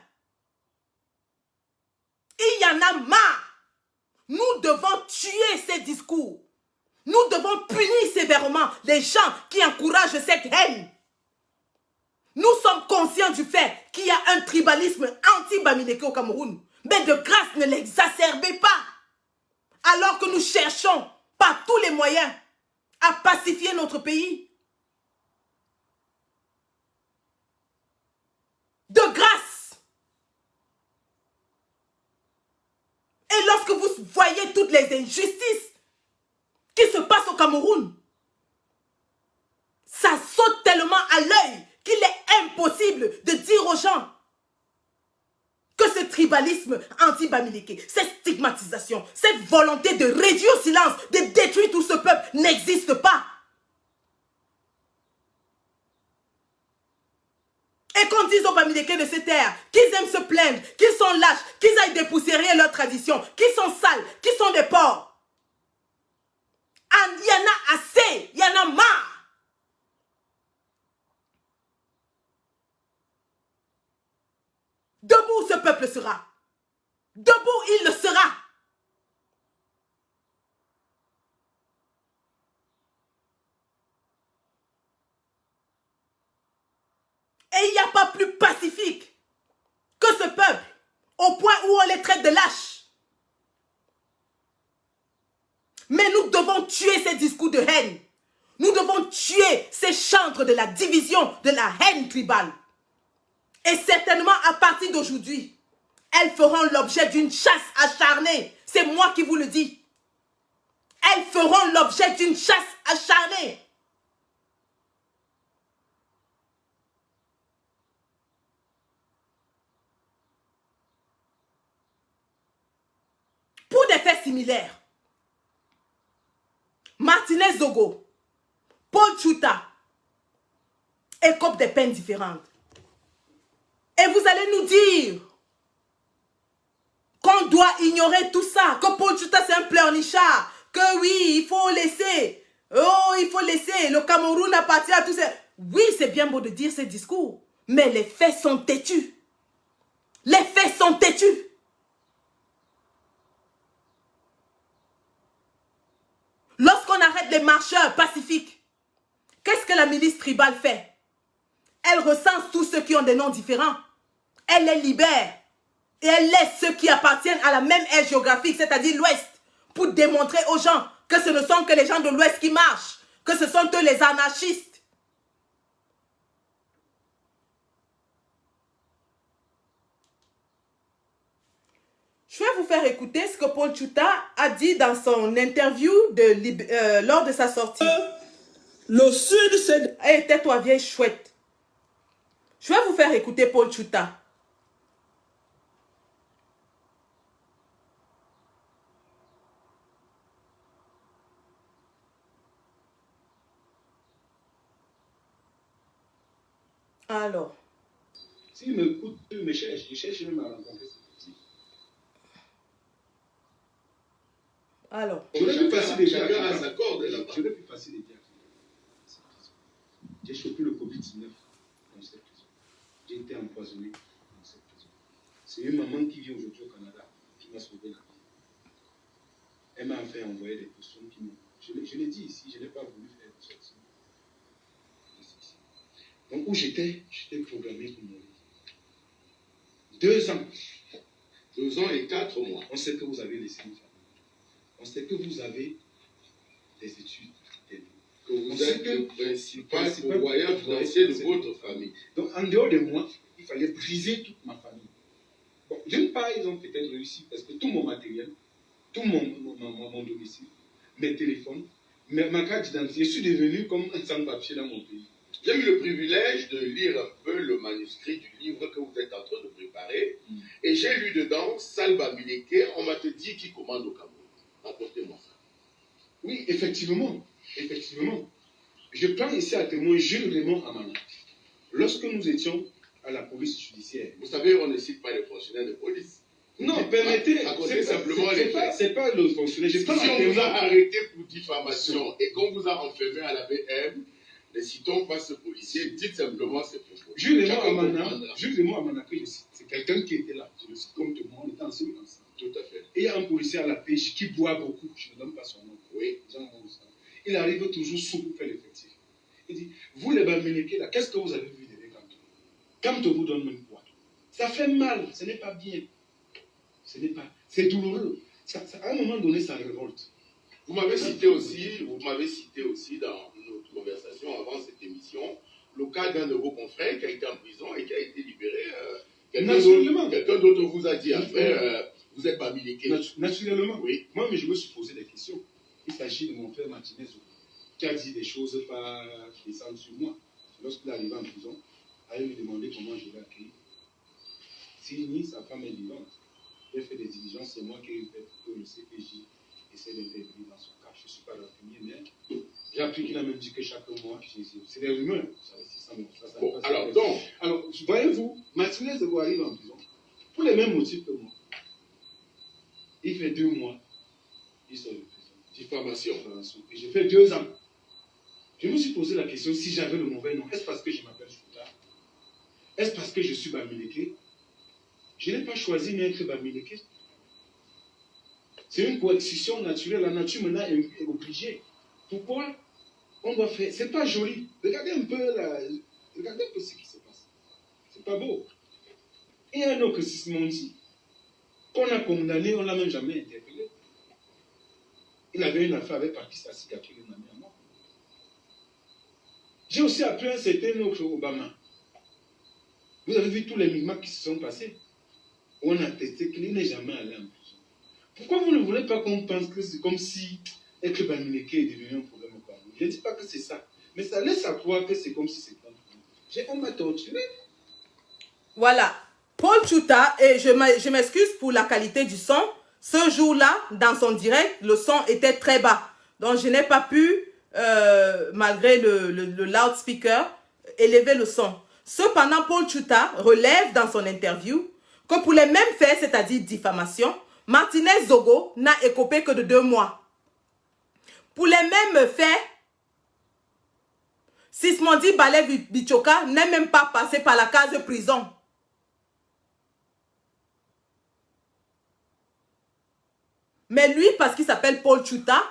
Il y en a marre. Nous devons tuer ces discours. Nous devons punir sévèrement les gens qui encouragent cette haine. Nous sommes conscients du fait qu'il y a un tribalisme anti-Bamileke au Cameroun. Mais de grâce, ne l'exacerbez pas. Alors que nous cherchons par tous les moyens à pacifier notre pays. voyez toutes les injustices qui se passent au Cameroun. Ça saute tellement à l'œil qu'il est impossible de dire aux gens que ce tribalisme anti-Bamileke, cette stigmatisation, cette volonté de réduire au silence, de détruire tout ce peuple n'existe pas. Et qu'on dise aux Bamileke de se taire, qu'ils aiment se plaindre, qu'ils sont lâches, qu'ils aillent dépoussiérer leur tradition, qu'ils sont sales, qu'ils sont des porcs. Il y en a assez, il y en a marre. Debout, ce peuple sera. Debout, il le sera. Et il n'y a pas plus pacifique que ce peuple, au point où on les traite de lâches. Mais nous devons tuer ces discours de haine. Nous devons tuer ces chantres de la division, de la haine tribale. Et certainement, à partir d'aujourd'hui, elles feront l'objet d'une chasse acharnée. C'est moi qui vous le dis. Elles feront l'objet d'une chasse acharnée. Pour des faits similaires, Martinez Zogo, Paul Tchouta écopent des peines différentes. Et vous allez nous dire qu'on doit ignorer tout ça, que Paul Tchouta c'est un pleurnichard, que oui, il faut laisser, il faut laisser, le Cameroun appartient à tous ces... Oui, c'est bien beau de dire ces discours, mais les faits sont têtus. Les faits sont têtus. Lorsqu'on arrête les marcheurs pacifiques, qu'est-ce que la milice tribale fait? Elle recense tous ceux qui ont des noms différents. Elle les libère. Et elle laisse ceux qui appartiennent à la même aire géographique, c'est-à-dire l'Ouest, pour démontrer aux gens que ce ne sont que les gens de l'Ouest qui marchent, que ce sont eux les anarchistes. Je vais vous faire écouter ce que Paul Tchouta a dit dans son interview lors de sa sortie. Le Sud, c'est... Hey, tais-toi, vieille chouette. Je vais vous faire écouter Paul Tchouta. Alors. S'il m'écoute, il me cherche. Il cherche même à rencontrer ce petit. Alors. Je l'ai plus facile déjà. Chacun a sa corde là-bas. Je l'ai plus facile déjà. J'ai chopé le Covid-19 dans cette prison. J'ai été empoisonné dans cette prison. C'est une maman qui vit aujourd'hui au Canada qui m'a sauvé la vie. Elle m'a fait envoyer des personnes qui m'ont... Je l'ai dit ici, je n'ai pas voulu faire de sortie. Donc où j'étais programmé pour mourir. 2 ans. 2 ans et 4 mois. On sait que vous avez laissé une famille. On sait que vous avez des études. Que vous êtes le principal pourvoyeur financier de votre famille. Donc en dehors de moi, il fallait briser toute ma famille. Bon, d'une part, ils ont peut-être réussi parce que tout mon matériel, tout mon domicile, mes téléphones, ma carte d'identité, je suis devenu comme un sans-papier dans mon pays. J'ai eu le privilège de lire un peu le manuscrit du livre que vous êtes en train de préparer. Et j'ai lu dedans, Sall Bamileke, on va te dire qui commande au Cameroun. Apportez-moi ça. Oui, effectivement. Je prends ici à témoin Jules Raymond Amana. Lorsque nous étions à la police judiciaire. Vous savez, on ne cite pas les fonctionnaires de police. Non, permettez. Racontez simplement les faits. C'est pas le fonctionnaire. Si on vous a arrêté pour diffamation et qu'on vous a enfermé à la VM, ne citons pas ce policier, dites simplement ses propos. Jules Raymond Amana, que je cite, c'est quelqu'un qui était là. Je le cite comme témoin, on était ensemble. Tout à fait. Et il y a un policier à la pêche qui boit beaucoup. Je ne donne pas son nom. Oui. Il arrive toujours sous pour faire l'effectif. Il dit, vous les Bamileke là, qu'est-ce que vous avez vu de Kamto? Kamto vous donne même quoi? Ça fait mal, ce n'est pas bien. C'est douloureux. À un moment donné, ça révolte. Vous m'avez cité aussi dans notre conversation avant cette émission, le cas d'un de vos confrères qui a été en prison et qui a été libéré. Quelqu'un d'autre vous a dit après, Vous êtes Bamileke. Naturellement. Oui. Moi, mais je me suis posé des questions. Il s'agit de mon frère Martinez qui a dit des choses pas descendre sur moi. Lorsqu'il est arrivé en prison, allait lui demander comment je l'ai accueilli. S'il nie, sa femme est vivante. J'ai fait des diligences, c'est moi qui ai fait pour que le CPJ essaie d'intervenir dans son cas. Je ne suis pas renseigné, mais j'ai appris qu'il a même dit que chaque mois, c'est des rumeurs. Bon, alors donc. Alors, voyez-vous, Martinez arrive en prison pour les mêmes motifs que moi. Il fait 2 mois, il sort de prison. Diffamation. Et j'ai fait 2 ans. Je me suis posé la question, si j'avais le mauvais nom, est-ce parce que je m'appelle Chouta? Est-ce parce que je suis Bamileke? Je n'ai pas choisi d'être Bamileke. C'est une coercition naturelle. La nature maintenant est obligée. Pourquoi on doit faire? C'est pas joli. Regardez un peu ce qui se passe. C'est pas beau. Et un autre Sismondi, qu'on a condamné, on ne l'a même jamais interpellé. Il avait une affaire avec Patrice Assika, qui est un ami à moi. J'ai aussi appris un certain autre Obama. Vous avez vu tous les mimaks qui se sont passés. On a testé qu'il n'est jamais allé en prison. Pourquoi vous ne voulez pas qu'on pense que c'est comme si être Bamileke est devenu un problème au Cameroun? Je ne dis pas que c'est ça. Mais ça laisse à croire que c'est comme si c'était un problème. On m'a torturé. Voilà. Paul Chouta, et je m'excuse pour la qualité du son. Ce jour-là, dans son direct, le son était très bas. Donc, je n'ai pas pu, malgré le loudspeaker, élever le son. Cependant, Paul Chouta relève dans son interview que pour les mêmes faits, c'est-à-dire diffamation, Martinez Zogo n'a écopé que de 2 mois. Pour les mêmes faits, Sismondi Balé Bichoka n'est même pas passé par la case de prison. Mais lui, parce qu'il s'appelle Paul Chouta,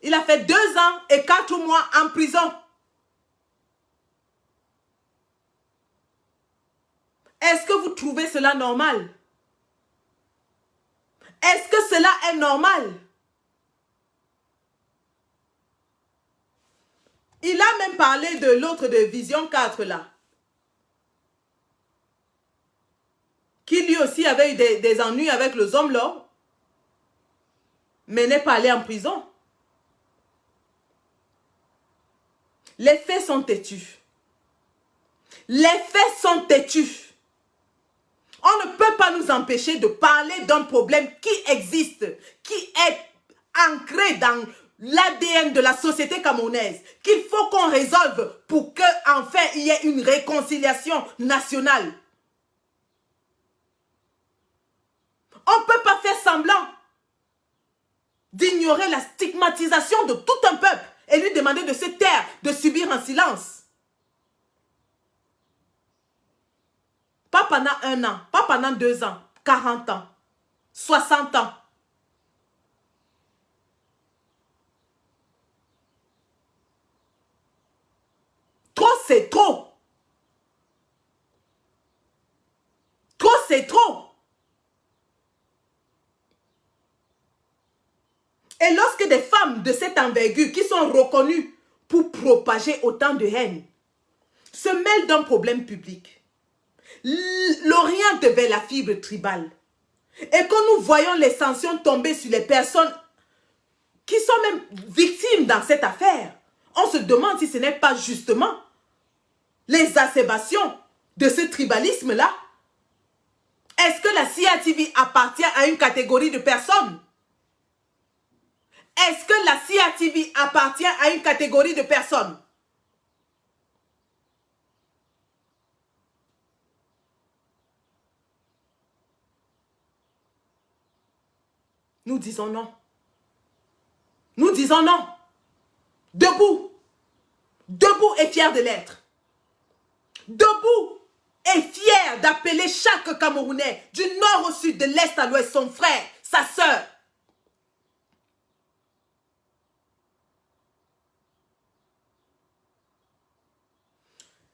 il a fait 2 ans et 4 mois en prison. Est-ce que vous trouvez cela normal? Est-ce que cela est normal? Il a même parlé de l'autre de Vision 4 là. Qui lui aussi avait eu des ennuis avec le Zomlo. Mais n'est pas allé en prison. Les faits sont têtus. Les faits sont têtus. On ne peut pas nous empêcher de parler d'un problème qui existe, qui est ancré dans l'ADN de la société camerounaise, qu'il faut qu'on résolve pour qu'enfin il y ait une réconciliation nationale. On ne peut pas faire semblant d'ignorer la stigmatisation de tout un peuple et lui demander de se taire, de subir en silence. Pas pendant 1 an, pas pendant 2 ans, 40 ans, 60 ans. Trop, c'est trop. Trop, c'est trop. Et lorsque des femmes de cette envergure qui sont reconnues pour propager autant de haine se mêlent d'un problème public, l'Orient vers la fibre tribale, et que nous voyons les sanctions tomber sur les personnes qui sont même victimes dans cette affaire, on se demande si ce n'est pas justement l'exacerbation de ce tribalisme-là. Est-ce que la CIATV appartient à une catégorie de personnes? Est-ce que la CIATV appartient à une catégorie de personnes? Nous disons non. Nous disons non. Debout. Debout et fier de l'être. Debout et fier d'appeler chaque Camerounais, du nord au sud, de l'est à l'ouest, son frère, sa sœur.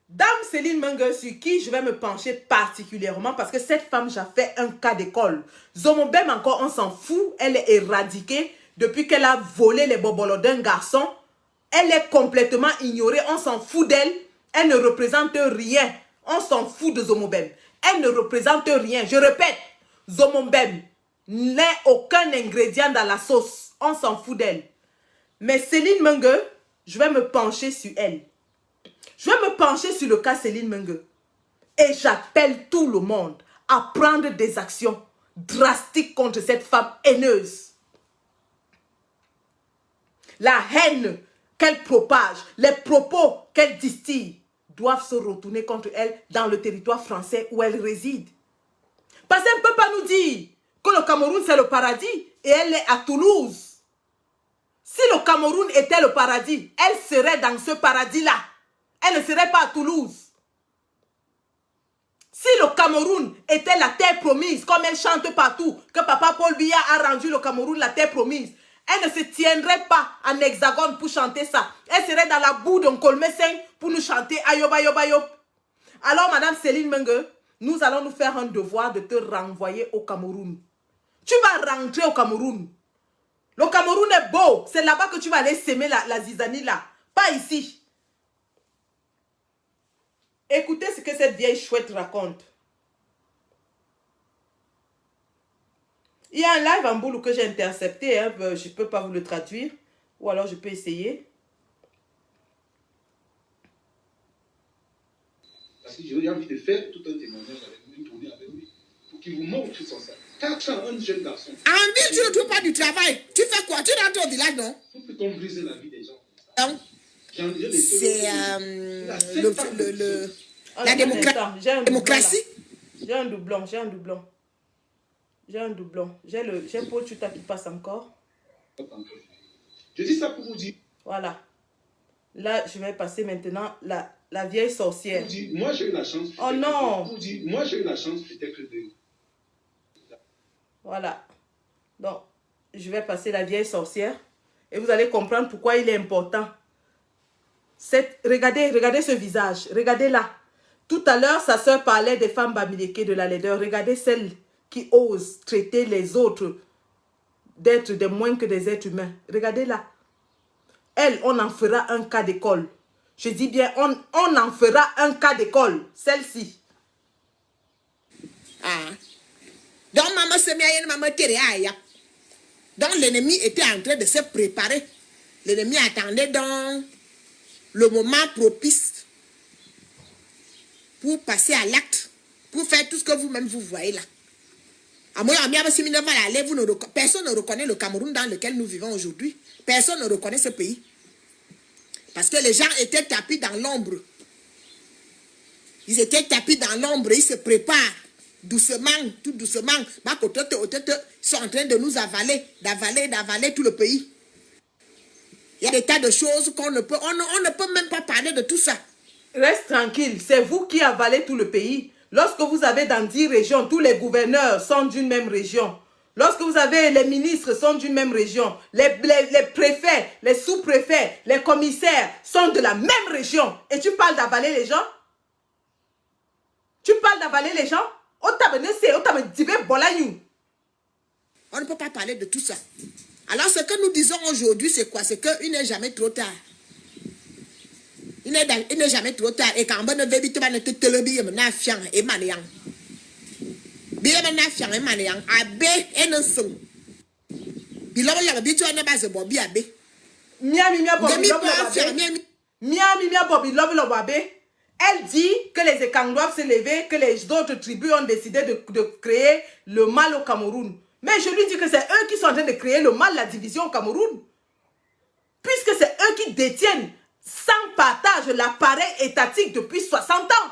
Dame Céline Mengue, sur qui je vais me pencher particulièrement parce que cette femme, j'ai fait un cas d'école. Zomobem encore, on s'en fout. Elle est éradiquée depuis qu'elle a volé les bobolos d'un garçon. Elle est complètement ignorée. On s'en fout d'elle. Elle ne représente rien. On s'en fout de Zomobem. Elle ne représente rien. Je répète, Zomobem n'est aucun ingrédient dans la sauce. On s'en fout d'elle. Mais Céline Mengue, je vais me pencher sur elle. Je vais me pencher sur le cas Céline Mengue. Et j'appelle tout le monde à prendre des actions drastiques contre cette femme haineuse. La haine qu'elle propage, les propos qu'elle distille doivent se retourner contre elle dans le territoire français où elle réside. Parce qu'elle ne peut pas nous dire que le Cameroun c'est le paradis et elle est à Toulouse. Si le Cameroun était le paradis, elle serait dans ce paradis-là. Elle ne serait pas à Toulouse. Si le Cameroun était la terre promise, comme elle chante partout, que Papa Paul Biya a rendu le Cameroun la terre promise, elle ne se tiendrait pas en hexagone pour chanter ça. Elle serait dans la boue d'un colmessin pour nous chanter ayob ayob ayob. Alors, Madame Céline Mengue, nous allons nous faire un devoir de te renvoyer au Cameroun. Tu vas rentrer au Cameroun. Le Cameroun est beau. C'est là-bas que tu vas aller s'aimer la zizanie là. Pas ici. Écoutez ce que cette vieille chouette raconte. Il y a un live en boule que j'ai intercepté. Hein, je ne peux pas vous le traduire. Ou alors je peux essayer. Parce que j'ai envie de faire tout un témoignage avec lui, une tournée avec lui. Pour qu'il vous montre tout ça. 4 ans, un jeune garçon. En ville, tu ne trouves pas du travail. Tu fais quoi? Tu rentres au village, non? Faut peut-on briser la vie des gens. Donc, c'est la démocratie. J'ai un doublon, j'ai un doublon. J'ai un doublon. J'ai Paul Chuta qui passe encore. Je dis ça pour vous dire. Voilà. Là, je vais passer maintenant la vieille sorcière. Moi, j'ai eu la chance. Oh non! Moi, j'ai eu la chance peut-être de... Voilà. Donc, je vais passer la vieille sorcière. Et vous allez comprendre pourquoi il est important. Regardez ce visage. Regardez-la. Tout à l'heure, sa soeur parlait des femmes Bamileke de la laideur. Regardez celles qui osent traiter les autres d'être des moins que des êtres humains. Regardez-la. Elle, on en fera un cas d'école. Je dis bien, on en fera un cas d'école. Celle-ci. Ah. Donc, maman se met maman Téréaya. Donc, l'ennemi était en train de se préparer. L'ennemi attendait dans le moment propice pour passer à l'acte, pour faire tout ce que vous-même vous voyez là. Personne ne reconnaît le Cameroun dans lequel nous vivons aujourd'hui. Personne ne reconnaît ce pays. Parce que les gens étaient tapis dans l'ombre. Ils étaient tapis dans l'ombre, ils se préparent. Doucement, tout doucement, ils sont en train de nous d'avaler tout le pays. Il y a des tas de choses qu'on ne peut, on ne peut même pas parler de tout ça. Reste tranquille, c'est vous qui avalez tout le pays. Lorsque vous avez dans 10 régions, tous les gouverneurs sont d'une même région. Lorsque vous avez les ministres sont d'une même région, les préfets, les sous-préfets, les commissaires sont de la même région. Et tu parles d'avaler les gens? Tu parles d'avaler les gens? On ne peut pas parler de tout ça. Alors ce que nous disons aujourd'hui, c'est quoi? C'est qu'il n'est jamais trop tard. Il n'est jamais trop tard. Et quand on ne veut pas ne te telebi, on a fian et maniang. Bien na fian et maniang. Abe et non son. Bilon la bitu na base bobi abe. Miami bobi lobe. Elle dit que les Ekang doivent se lever, que les autres tribus ont décidé de créer le mal au Cameroun. Mais je lui dis que c'est eux qui sont en train de créer le mal, la division au Cameroun. Puisque c'est eux qui détiennent sans partage l'appareil étatique depuis 60 ans.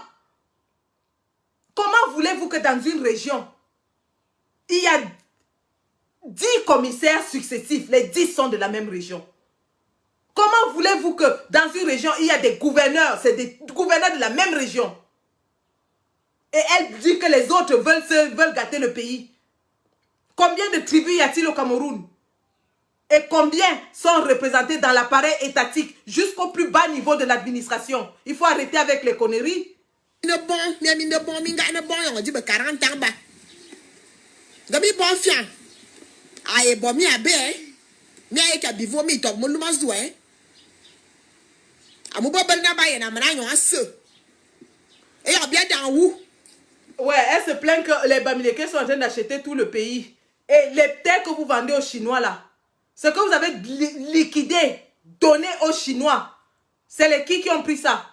Comment voulez-vous que dans une région, il y a 10 commissaires successifs, les 10 sont de la même région? Comment voulez-vous que dans une région, il y a des gouverneurs, c'est des gouverneurs de la même région? Et elle dit que les autres veulent gâter le pays. Combien de tribus y a-t-il au Cameroun? Et combien sont représentés dans l'appareil étatique jusqu'au plus bas niveau de l'administration? Il faut arrêter avec les conneries. Ouais, elle se plaint que les Bamileke sont en train d'acheter tout le pays. Et les terres que vous vendez aux Chinois là, ce que vous avez liquidé, donné aux Chinois, c'est les qui ont pris ça?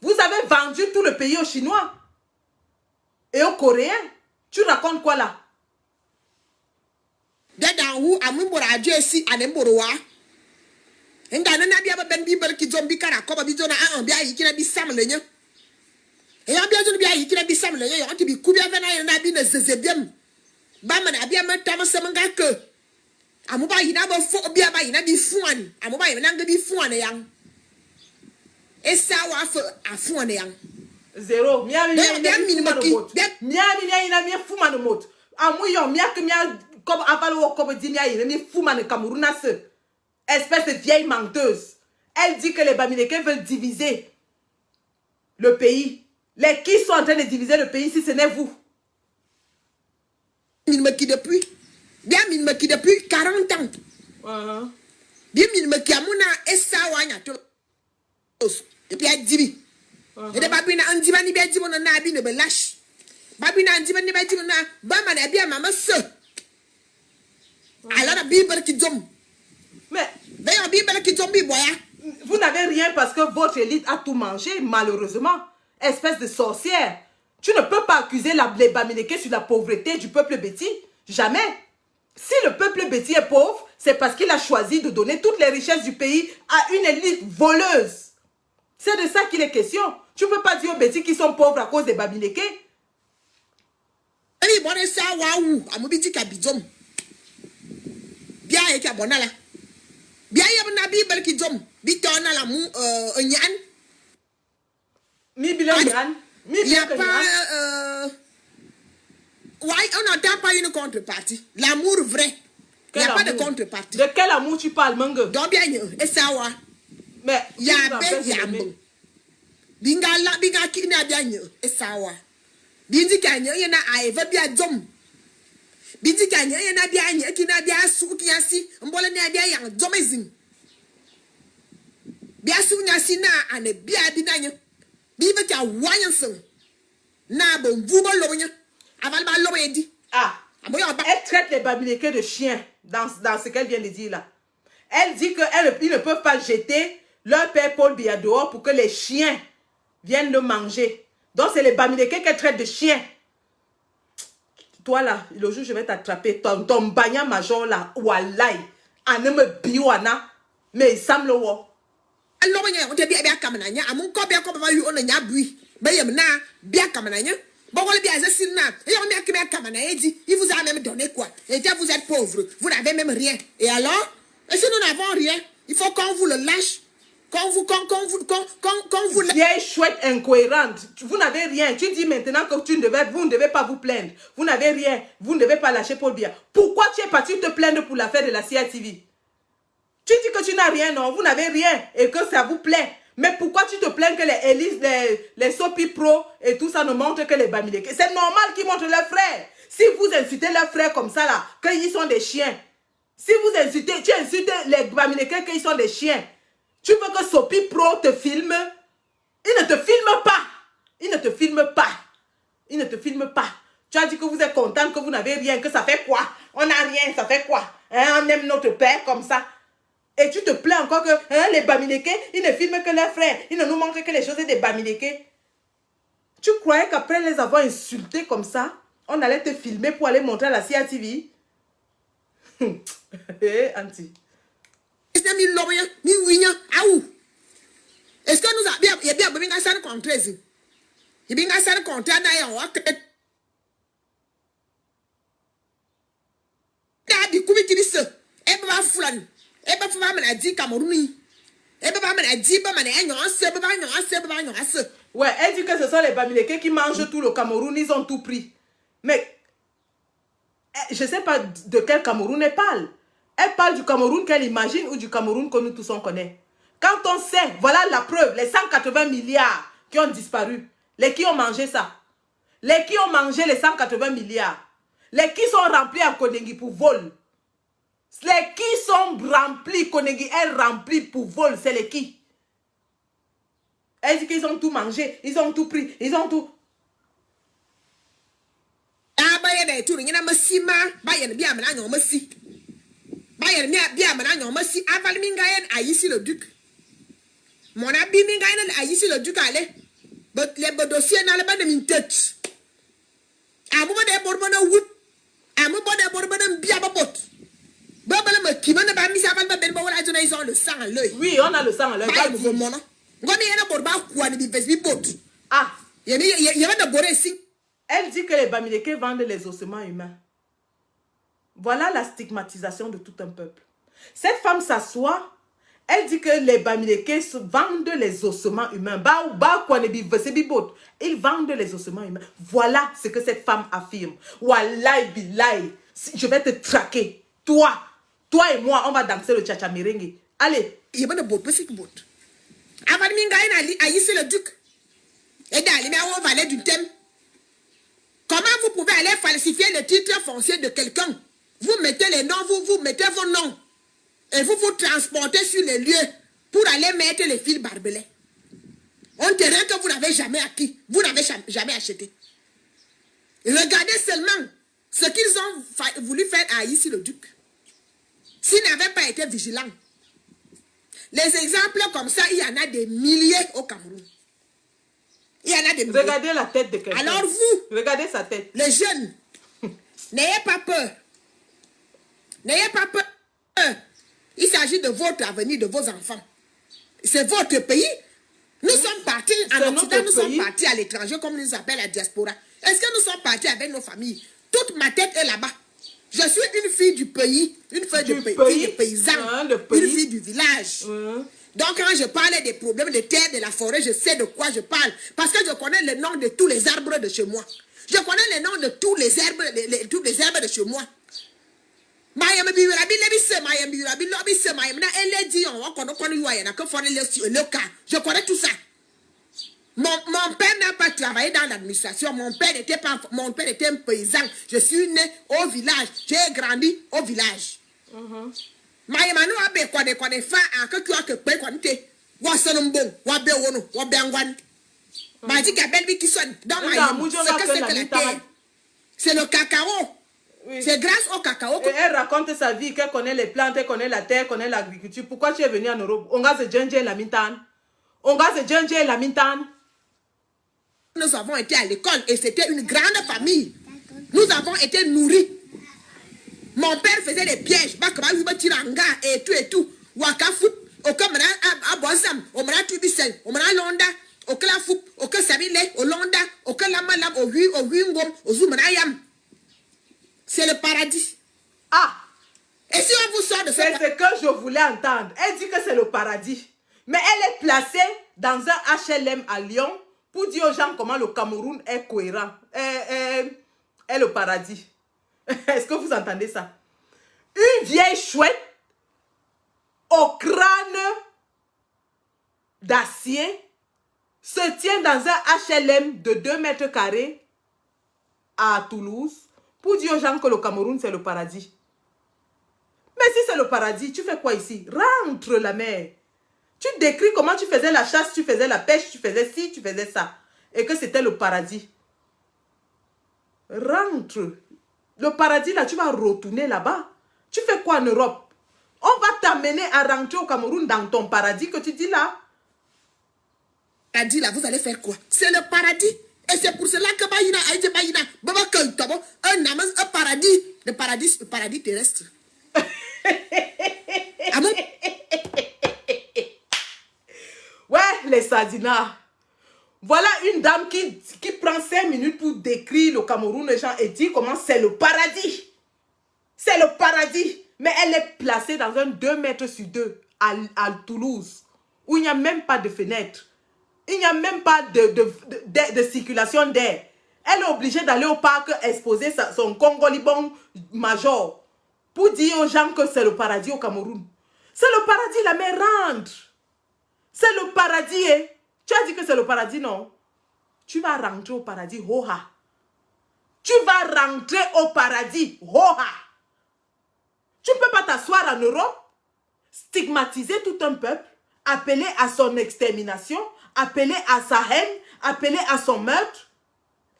Vous avez vendu tout le pays aux Chinois et aux Coréens. Tu racontes quoi là? Où Amumbora Jesse Anemboroa. Ngana na bia ben bible ki zombi kara ko bi zona an bia yikina bi sam lenye. E ya bia zona bia yikina bi sam lenye yo bi ku bia vena na bi na zezebiam. Ba man abia ma tam sem nga ke. Amuba yina ba fo bia ba yina bi fuan. Amuba yina nga bi fuan yang. Esa wa fo afuan yang. Zéro. Miami fuma no mot. Amuyo miak mia comme avalo comme dit mia yina mi fuma no Cameroun na se. Espèce de vieille menteuse. Elle dit que les Bamileke veulent diviser le pays. Les qui sont en train de diviser le pays si ce n'est vous? Il me qui depuis 40 ans. Bien il me qui amuna esa wanya to. Et puis elle dit et de babina andiba ni be dimo na abi ne be lash. Babina andiba ni be dimo na ba ma na bia mama se. Alors la bible qui dom. Mais vous n'avez rien parce que votre élite a tout mangé, malheureusement. Espèce de sorcière. Tu ne peux pas accuser les Bamileke sur la pauvreté du peuple Béti. Jamais. Si le peuple Béti est pauvre, c'est parce qu'il a choisi de donner toutes les richesses du pays à une élite voleuse. C'est de ça qu'il est question. Tu ne peux pas dire aux Béti qu'ils sont pauvres à cause des Bamileke. Bien na bible ki dom bi tona la mu nyan mi bilan nyan mi bien on n'entend pas une contrepartie, l'amour vrai. Il n'y a pas de contrepartie. De quel amour tu parles, Mangue? Donc bien et ça wa mais ya ben yambo binga ki na bien et ça wa bindi kanyo yena aiva bia dom bindi kanyo yena bia ki na bia su ki asi mbole na bia yang domezin bia su nyasi na ane bia binanyo bibe ka wanyansen na bon vubo lonya aval ba lobo edi elle traite les Bamileke de chiens dans ce qu'elle vient de dire là. Elle dit qu'ils ne peuvent pas jeter leur père Paul Biya dehors pour que les chiens viennent le manger. Donc c'est les Bamileke qu'elle traite de chiens. Toi là, le jour je vais t'attraper, ton bagna major là, walai, aneme biwana, mais sam le wo. Alors on te bien kamananya, amon ko bien ko ba yu on nya bui, ba yem na bien kamananya. Bon on le bien assassina, et on met bien kamananya dit, il vous a même donné quoi? Et vous êtes pauvre, vous n'avez même rien. Et alors, et si nous n'avons rien, il faut qu'on vous le lâche. Quand vous vieille chouette incohérente, vous n'avez rien. Tu dis maintenant que vous ne devez pas vous plaindre. Vous n'avez rien. Vous ne devez pas lâcher Paul Biya. Pourquoi tu es parti te plaindre pour l'affaire de la CITV? Tu dis que tu n'as rien, non? Vous n'avez rien et que ça vous plaît. Mais pourquoi tu te plains que les Élise, les Sopi Pro et tout ça ne montrent que les Bamileke? C'est normal qu'ils montrent leurs frères. Si vous insultez leurs frères comme ça là, qu'ils sont des chiens. Si vous insultez, tu insultes les Bamileke qu'ils sont des chiens. Tu veux que Sopi Pro te filme? Il ne te filme pas. Il ne te filme pas. Il ne te filme pas. Tu as dit que vous êtes content, que vous n'avez rien, que ça fait quoi? On n'a rien, ça fait quoi? Hein, on aime notre père comme ça. Et tu te plains encore que les Bamileke, ils ne filment que leurs frères. Ils ne nous montrent que les choses des Bamileke. Tu croyais qu'après les avoir insultés comme ça, on allait te filmer pour aller montrer à la CITV? Anti. Est-ce que nous avons bien ça contre il bien ça contre ouais, elle dit que ce sont les Bamileke qui mangent tout le Cameroun, ils ont tout pris. Mais je ne sais pas de quel Cameroun elle parle. Elle parle du Cameroun qu'elle imagine ou du Cameroun que nous tous on connaît. Quand on sait, voilà la preuve, les 180 milliards qui ont disparu. Les qui ont mangé ça? Les qui ont mangé les 180 milliards? Les qui sont remplis à Konengi pour vol? Les qui sont remplis, Konengi est rempli pour vol, c'est les qui? Elle dit qu'ils ont tout mangé, ils ont tout pris, ils ont tout... Ah bah de tout, il y a un sima, bayen bien maintenant, on me si. Bayen bien maintenant, on me si. Aval Mingayen a ici le duc. Mon abi Mingayen a ici le duc, allez. Les dossiers dans le bas de min tête. À un moment de Bourbon wood. À un moment de Bourbon bien babot. Babel qui m'a pas mis à Valba Ben Bola, ils ont le sang à l'œil. Oui, on a le sang à l'œil. Ah, elle dit que les Bamileke vendent les ossements humains. Voilà la stigmatisation de tout un peuple. Cette femme s'assoit, elle dit que les Bamileke vendent les ossements humains. Ils vendent les ossements humains. Voilà ce que cette femme affirme. Wallahi billahi, je vais te traquer. Toi et moi, on va danser le tcha-tcha merengue. Allez. Il y a de beau petit bout. Avant de m'engager à ici le duc. Et d'aller au valet du thème. Comment vous pouvez aller falsifier le titre foncier de quelqu'un? Vous mettez les noms, vous mettez vos noms. Et vous vous transportez sur les lieux pour aller mettre les fils barbelés. Un terrain que vous n'avez jamais acquis. Vous n'avez jamais acheté. Regardez seulement ce qu'ils ont voulu faire à ici le duc. S'ils n'avaient pas été vigilants. Les exemples comme ça, il y en a des milliers au Cameroun. Il y en a des milliers. Regardez la tête de quelqu'un. Alors vous, regardez sa tête. Les jeunes, n'ayez pas peur. N'ayez pas peur. Il s'agit de votre avenir, de vos enfants. C'est votre pays. Nous sommes partis en Occident, nous sommes partis à l'étranger, comme nous appelle la diaspora. Est-ce que nous sommes partis avec nos familles? Toute ma tête est là-bas. Je suis une fille du pays, une fille de paysan, une fille du village. Donc quand je parle des problèmes de terre, de la forêt, je sais de quoi je parle. Parce que je connais le nom de tous les arbres de chez moi. Je connais le nom de tous les herbes, de chez moi. Je connais tout ça. Mon père n'a pas travaillé dans l'administration. Mon père était un paysan. Je suis né au village. J'ai grandi au village. C'est le cacao. Oui. C'est grâce au cacao. Et elle raconte sa vie, qu'elle connaît les plantes, elle connaît la terre, elle connaît l'agriculture. Pourquoi tu es venu en Europe? On va se djenge la mintane. On va se djenge la mintane. Nous avons été à l'école et c'était une grande famille. Nous avons été nourris. Mon père faisait des pièges. Et tout et tout. Wakafu, Okamana, Abosam, Omana Tubisen, Omana Londa, Okalafu, Okasamile, Olonda, Okalamalam, Owingom, Ozumanayam. C'est le paradis. Ah! Et si on vous sort de ça? C'est ce que je voulais entendre. Elle dit que c'est le paradis. Mais elle est placée dans un HLM à Lyon pour dire aux gens comment le Cameroun est cohérent. Est le paradis. Est-ce que vous entendez ça? Une vieille chouette au crâne d'acier se tient dans un HLM de 2 mètres carrés à Toulouse pour dire aux gens que le Cameroun c'est le paradis. Mais si c'est le paradis, tu fais quoi ici? Rentre la mer. Tu décris comment tu faisais la chasse, tu faisais la pêche, tu faisais ci, tu faisais ça. Et que c'était le paradis. Rentre. Le paradis, là, tu vas retourner là-bas. Tu fais quoi en Europe? On va t'amener à rentrer au Cameroun dans ton paradis que tu dis là. Paradis, là, vous allez faire quoi? C'est le paradis. Et c'est pour cela que un paradis, le paradis terrestre. Ouais, les sardinats. Voilà une dame qui prend 5 minutes pour décrire le Cameroun, les gens, et dit comment c'est le paradis. C'est le paradis. Mais elle est placée dans un 2 mètres sur 2 à Toulouse, où il n'y a même pas de fenêtre. Il n'y a même pas de circulation d'air. Elle est obligée d'aller au parc exposer son Congolibon major pour dire aux gens que c'est le paradis au Cameroun. C'est le paradis, la mer rentre. C'est le paradis. Eh? Tu as dit que c'est le paradis, non? Tu vas rentrer au paradis, hoha. Tu vas rentrer au paradis, hoha. Tu ne peux pas t'asseoir en Europe, stigmatiser tout un peuple, appeler à son extermination, appeler à sa haine, appeler à son meurtre,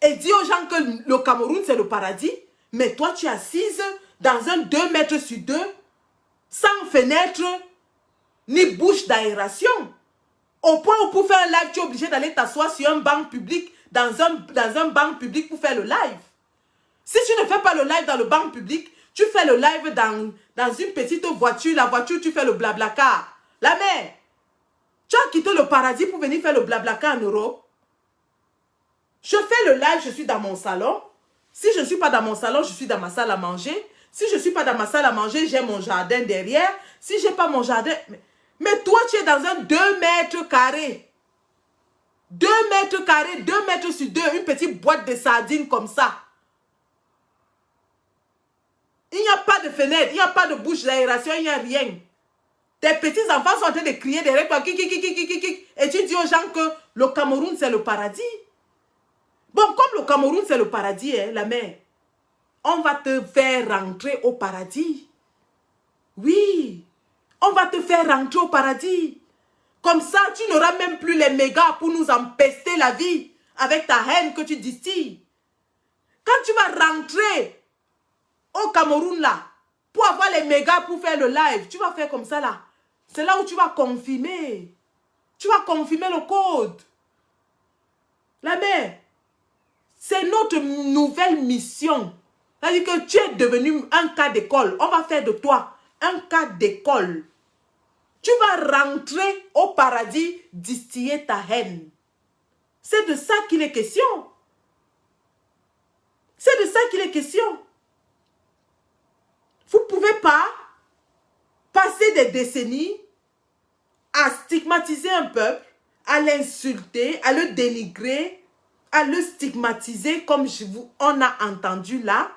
et dis aux gens que le Cameroun, c'est le paradis, mais toi, tu es assise dans un 2 mètres sur 2, sans fenêtre, ni bouche d'aération. Au point où pour faire un live, tu es obligé d'aller t'asseoir sur un banc public, dans un banc public pour faire le live. Si tu ne fais pas le live dans le banc public, tu fais le live dans une petite voiture. La voiture, tu fais le blablacar. La mère, tu as quitté le paradis pour venir faire le blablacar en Europe. Je fais le live, je suis dans mon salon. Si je ne suis pas dans mon salon, je suis dans ma salle à manger. Si je ne suis pas dans ma salle à manger, j'ai mon jardin derrière. Si je n'ai pas mon jardin... Mais toi, tu es dans un 2 mètres carrés. 2 mètres carrés, 2 mètres sur 2, une petite boîte de sardines comme ça. Il n'y a pas de fenêtre, il n'y a pas de bouche d'aération, il n'y a rien. Tes petits-enfants sont en train de crier derrière toi, et tu dis aux gens que le Cameroun, c'est le paradis. Bon, comme le Cameroun, c'est le paradis, hein, la mère, on va te faire rentrer au paradis. Oui, on va te faire rentrer au paradis. Comme ça, tu n'auras même plus les mégas pour nous empester la vie avec ta haine que tu distilles. Quand tu vas rentrer au Cameroun là, pour avoir les mégas pour faire le live, tu vas faire comme ça là. C'est là où tu vas confirmer. Tu vas confirmer le code. La mère, c'est notre nouvelle mission. C'est-à-dire que tu es devenu un cas d'école. On va faire de toi un cas d'école. Tu vas rentrer au paradis, distiller ta haine. C'est de ça qu'il est question. C'est de ça qu'il est question. Vous ne pouvez pas passer des décennies à stigmatiser un peuple, à l'insulter, à le dénigrer, à le stigmatiser comme on a entendu là,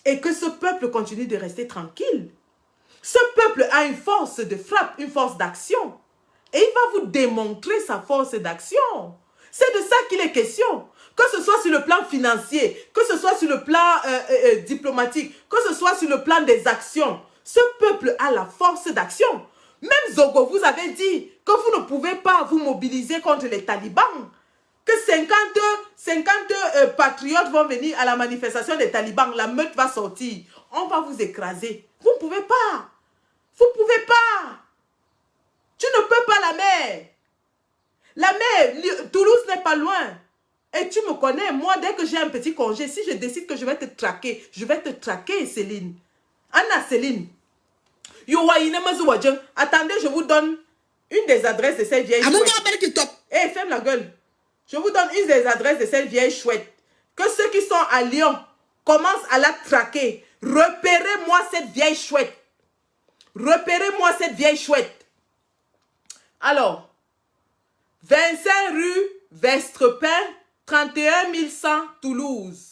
et que ce peuple continue de rester tranquille. Ce peuple a une force de frappe, une force d'action. Et il va vous démontrer sa force d'action. C'est de ça qu'il est question. Que ce soit sur le plan financier, que ce soit sur le plan diplomatique, que ce soit sur le plan des actions. Ce peuple a la force d'action. Même Zogo vous avez dit que vous ne pouvez pas vous mobiliser contre les talibans. Que 50 patriotes vont venir à la manifestation des talibans. La meute va sortir. On va vous écraser. Vous ne pouvez pas. Vous ne pouvez pas. Tu ne peux pas, la mer. La mer, Toulouse n'est pas loin. Et tu me connais, moi, dès que j'ai un petit congé, si je décide que je vais te traquer, Céline. Anna Céline. Attendez, je vous donne une des adresses de cette vieille chouette. Eh, ferme la gueule. Je vous donne une des adresses de cette vieille chouette. Que ceux qui sont à Lyon commencent à la traquer. Repérez-moi cette vieille chouette. Repérez-moi cette vieille chouette. Alors, 25 rue Vestrepin, 31 100 Toulouse.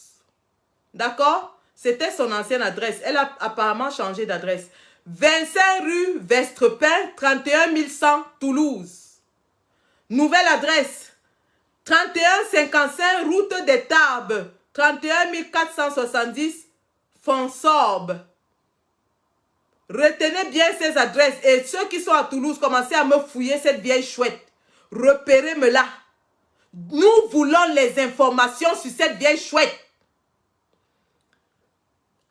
D'accord? C'était son ancienne adresse. Elle a apparemment changé d'adresse. 25 rue Vestrepin, 31 100 Toulouse. Nouvelle adresse. 3155 route des Tarbes, 31 470 Fonsorbe. Retenez bien ces adresses et ceux qui sont à Toulouse, commencez à me fouiller cette vieille chouette. Repérez-me-la. Nous voulons les informations sur cette vieille chouette.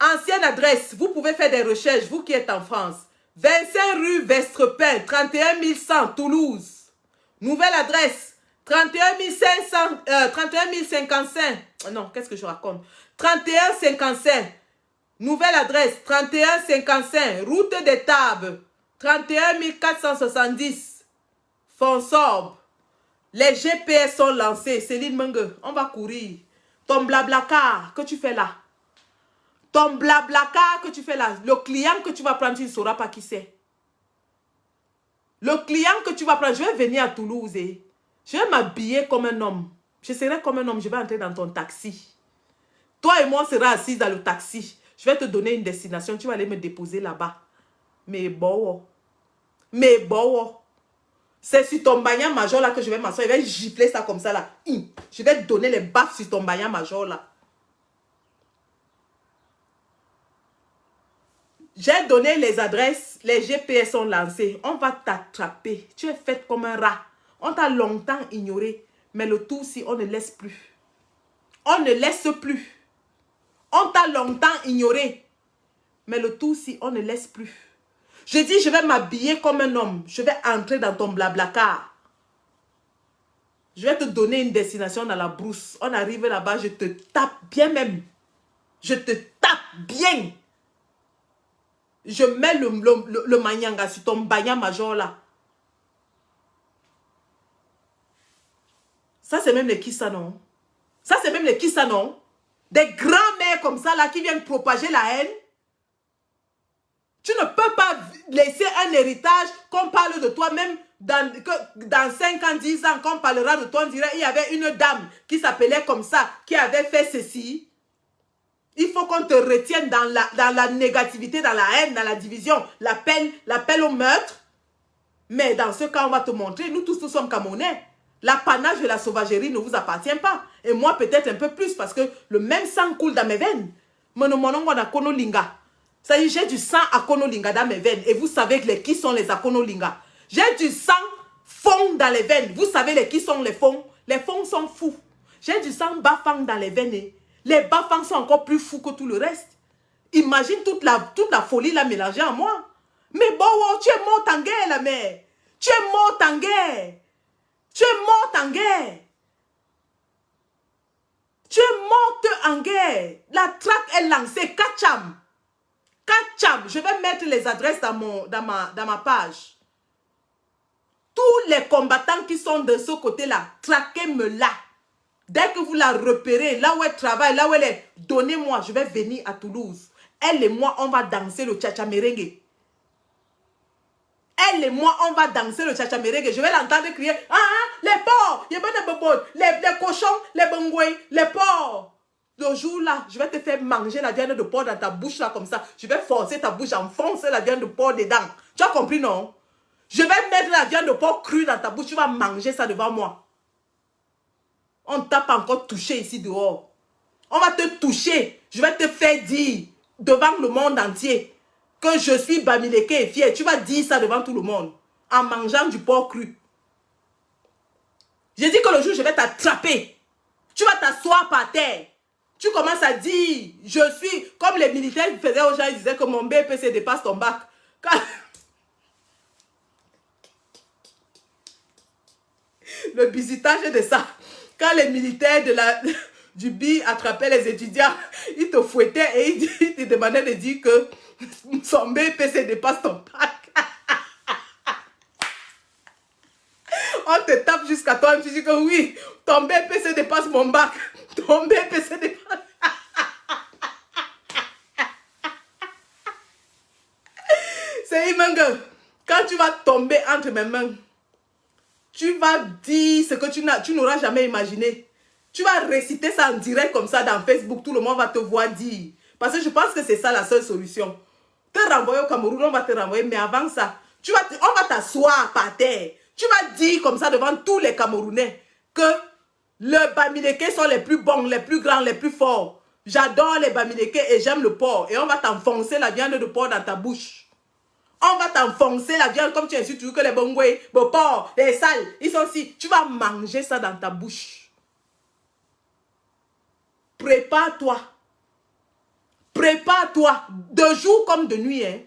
Ancienne adresse, vous pouvez faire des recherches, vous qui êtes en France. 25 rue Vestrepin, 31 100 Toulouse. Nouvelle adresse. 31 055. Non, qu'est-ce que je raconte? 31 55. Nouvelle adresse. 31 55. Route des Tables. 31 470. Fonsorbe. Les GPS sont lancés. Céline Mengue, on va courir. Ton blablacar que tu fais là. Ton blablacar que tu fais là. Le client que tu vas prendre, tu ne sauras pas qui c'est. Le client que tu vas prendre, je vais venir à Toulouse et je vais m'habiller comme un homme. Je serai comme un homme. Je vais entrer dans ton taxi. Toi et moi, on sera assis dans le taxi. Je vais te donner une destination. Tu vas aller me déposer là-bas. Mais bon. Mais bon. C'est sur ton bagnat major là que je vais m'asseoir. Je vais gifler ça comme ça là. Je vais te donner les baffes sur ton bagnat major là. J'ai donné les adresses. Les GPS sont lancés. On va t'attraper. Tu es faite comme un rat. On t'a longtemps ignoré, mais le tout si on ne laisse plus. On ne laisse plus. On t'a longtemps ignoré. Mais le tout, si on ne laisse plus. Je dis, je vais m'habiller comme un homme. Je vais entrer dans ton blablacar. Je vais te donner une destination dans la brousse. On arrive là-bas, je te tape bien même. Je te tape bien. Je mets le manyanga sur ton bagna major là. Ça, c'est même les Kissa, non? Ça, c'est même les Kissa, non? Des grands-mères comme ça, là, qui viennent propager la haine. Tu ne peux pas laisser un héritage qu'on parle de toi, même dans 5 ans, 10 ans, qu'on parlera de toi, on dirait il y avait une dame qui s'appelait comme ça, qui avait fait ceci. Il faut qu'on te retienne dans la négativité, dans la haine, dans la division, l'appel au meurtre. Mais dans ce cas, on va te montrer, nous tous, nous sommes Camerounais. L'apanage de la sauvagerie ne vous appartient pas. Et moi, peut-être un peu plus, parce que le même sang coule dans mes veines. Ça y est, j'ai du sang Akonolinga dans mes veines. Et vous savez qui sont les Akonolinga. J'ai du sang fond dans les veines. Vous savez qui sont les fonds? Les fonds sont fous. J'ai du sang Bafang dans les veines. Les Bafang sont encore plus fous que tout le reste. Imagine toute la folie là mélangée en moi. Mais bon, tu es mort en guerre, la mère. Tu es mort en guerre. Tu es morte en guerre. Tu es morte en guerre. La traque est lancée. Kacham. Kacham. Je vais mettre les adresses dans ma page. Tous les combattants qui sont de ce côté-là, traquez-me là. Dès que vous la repérez, là où elle travaille, là où elle est, donnez-moi, je vais venir à Toulouse. Elle et moi, on va danser le tcha-tcha merengue. Elle et moi, on va danser le tcha-tcha merengue. Je vais l'entendre crier, ah, les porcs, les cochons, les bongoués, les porcs. Le jour-là, je vais te faire manger la viande de porc dans ta bouche, là, comme ça. Je vais forcer ta bouche, enfoncer la viande de porc dedans. Tu as compris, non? Je vais mettre la viande de porc crue dans ta bouche, tu vas manger ça devant moi. On t'a pas encore touché ici dehors. On va te toucher. Je vais te faire dire devant le monde entier que je suis Bamileke et fier. Tu vas dire ça devant tout le monde en mangeant du porc cru. J'ai dit que le jour où je vais t'attraper, tu vas t'asseoir par terre. Tu commences à dire, je suis comme les militaires faisaient aux gens, ils disaient que mon BPC dépasse ton bac. Le bisutage de ça. Quand les militaires du BI attrapaient les étudiants, ils te fouettaient et ils te demandaient de dire que son BPC dépasse ton bac. On te tape jusqu'à toi et tu dis que oui, ton BPC dépasse mon bac. Ton BPC dépasse. C'est immense. Quand tu vas tomber entre mes mains, tu vas dire ce que tu n'auras jamais imaginé. Tu vas réciter ça en direct comme ça dans Facebook. Tout le monde va te voir dire. Parce que je pense que c'est ça la seule solution. Te renvoyer au Cameroun, on va te renvoyer. Mais avant ça, on va t'asseoir par terre. Tu vas dire comme ça devant tous les Camerounais que les Bamileke sont les plus bons, les plus grands, les plus forts. J'adore les Bamileke et j'aime le porc. Et on va t'enfoncer la viande de porc dans ta bouche. On va t'enfoncer la viande comme tu insultes toujours que les bongoués, les porcs, les sales, ils sont ici. Tu vas manger ça dans ta bouche. Prépare-toi. Prépare-toi. De jour comme de nuit. Hein.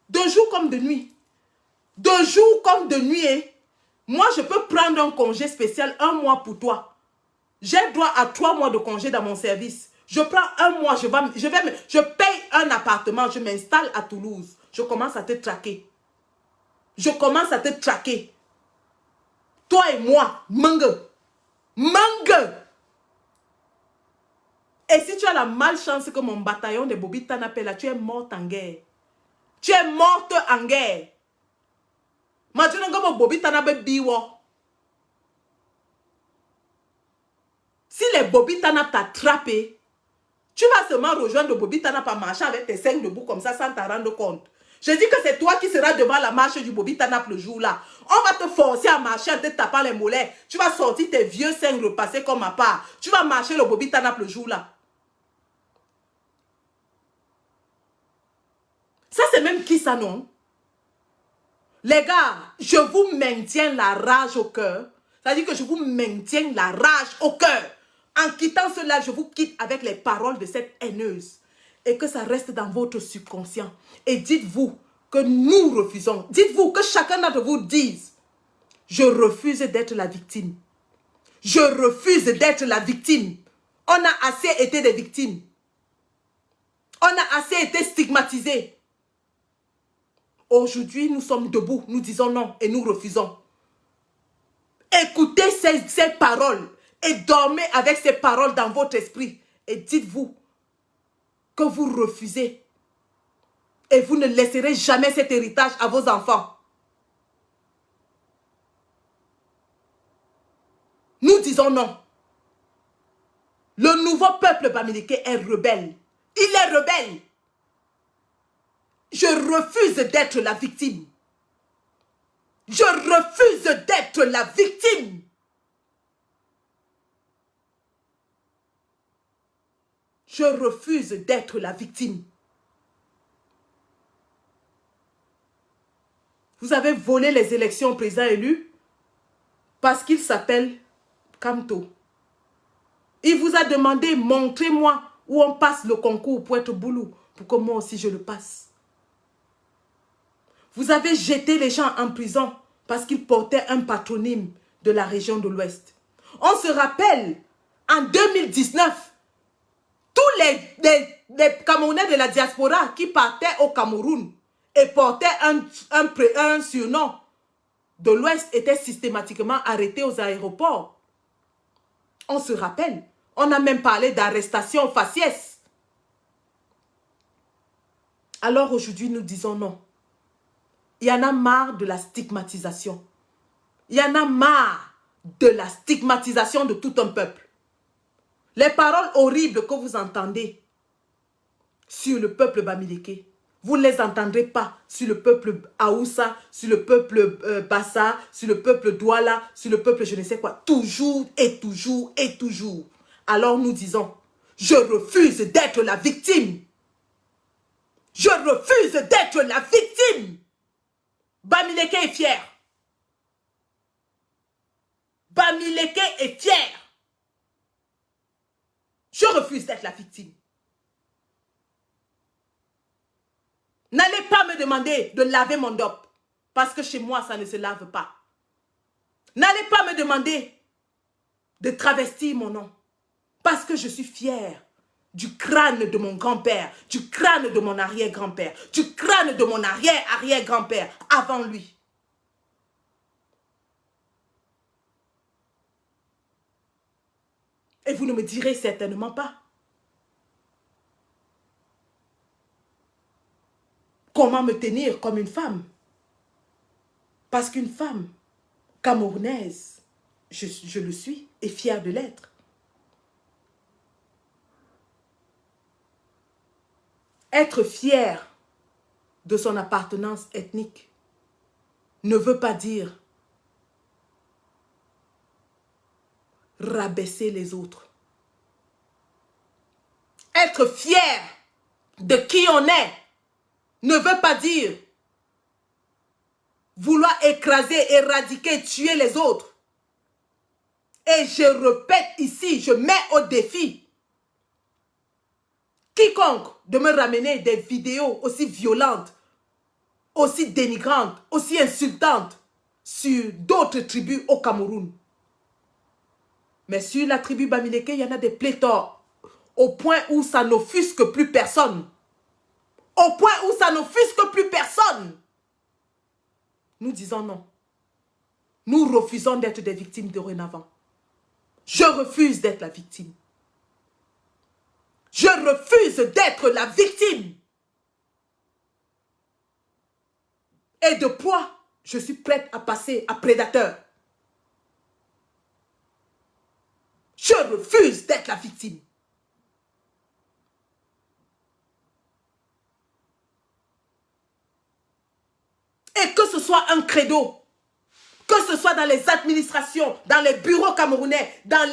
De jour comme de nuit. De jour comme de nuit. Hein. Moi, je peux prendre un congé spécial 1 mois pour toi. J'ai droit à 3 mois de congé dans mon service. Je prends 1 mois, je paye un appartement, je m'installe à Toulouse. Je commence à te traquer. Je commence à te traquer. Toi et moi, mangue. Mangue. Et si tu as la malchance que mon bataillon de Bobi Tanapé là, tu es morte en guerre. Tu es morte en guerre. Bobi Tanapé biwo. Si les Bobi Tanapé t'attrapent, tu vas seulement rejoindre Bobi Tanapé en marchant avec tes 5 debout comme ça sans t'en rendre compte. Je dis que c'est toi qui seras devant la marche du Bobi Tanapé le jour-là. On va te forcer à marcher en te tapant les mollets. Tu vas sortir tes vieux seins repassés comme à part. Tu vas marcher le Bobi Tanapé le jour-là. Ça, c'est même qui ça, non? Les gars, je vous maintiens la rage au cœur. C'est-à-dire que je vous maintiens la rage au cœur. En quittant cela, je vous quitte avec les paroles de cette haineuse. Et que ça reste dans votre subconscient. Et dites-vous que nous refusons. Dites-vous que chacun d'entre vous dise, je refuse d'être la victime. Je refuse d'être la victime. On a assez été des victimes. On a assez été stigmatisés. Aujourd'hui, nous sommes debout. Nous disons non et nous refusons. Écoutez ces paroles et dormez avec ces paroles dans votre esprit. Et dites-vous que vous refusez. Et vous ne laisserez jamais cet héritage à vos enfants. Nous disons non. Le nouveau peuple bamileke est rebelle. Il est rebelle. Je refuse d'être la victime. Je refuse d'être la victime. Je refuse d'être la victime. Vous avez volé les élections au président élu parce qu'il s'appelle Kamto. Il vous a demandé, montrez-moi où on passe le concours pour être boulou, pour que moi aussi je le passe. Vous avez jeté les gens en prison parce qu'ils portaient un patronyme de la région de l'Ouest. On se rappelle, en 2019, tous les Camerounais de la diaspora qui partaient au Cameroun et portaient un surnom de l'Ouest étaient systématiquement arrêtés aux aéroports. On se rappelle, on a même parlé d'arrestation faciès. Alors aujourd'hui, nous disons non. Il y en a marre de la stigmatisation. Il y en a marre de la stigmatisation de tout un peuple. Les paroles horribles que vous entendez sur le peuple bamileke, vous ne les entendrez pas sur le peuple Aoussa, sur le peuple Bassa, sur le peuple Douala, sur le peuple je ne sais quoi. Toujours et toujours et toujours. Alors nous disons, je refuse d'être la victime. Je refuse d'être la victime. Bamileke est fier. Bamileke est fier. Je refuse d'être la victime. N'allez pas me demander de laver mon dop, parce que chez moi, ça ne se lave pas. N'allez pas me demander de travestir mon nom, parce que je suis fière du crâne de mon grand-père, du crâne de mon arrière-grand-père, du crâne de mon arrière-arrière-grand-père, avant lui. Et vous ne me direz certainement pas comment me tenir comme une femme. Parce qu'une femme camerounaise, je le suis et fière de l'être. Être fier de son appartenance ethnique ne veut pas dire rabaisser les autres. Être fier de qui on est ne veut pas dire vouloir écraser, éradiquer, tuer les autres. Et je répète ici, je mets au défi quiconque de me ramener des vidéos aussi violentes, aussi dénigrantes, aussi insultantes sur d'autres tribus au Cameroun. Mais sur la tribu bamileke, il y en a des pléthores, au point où ça n'offusque plus personne. Au point où ça n'offusque plus personne. Nous disons non. Nous refusons d'être des victimes dorénavant. Je refuse d'être la victime. Je refuse d'être la victime. Et de poids, je suis prête à passer à prédateur. Je refuse d'être la victime. Et que ce soit un credo, que ce soit dans les administrations, dans les bureaux camerounais, dans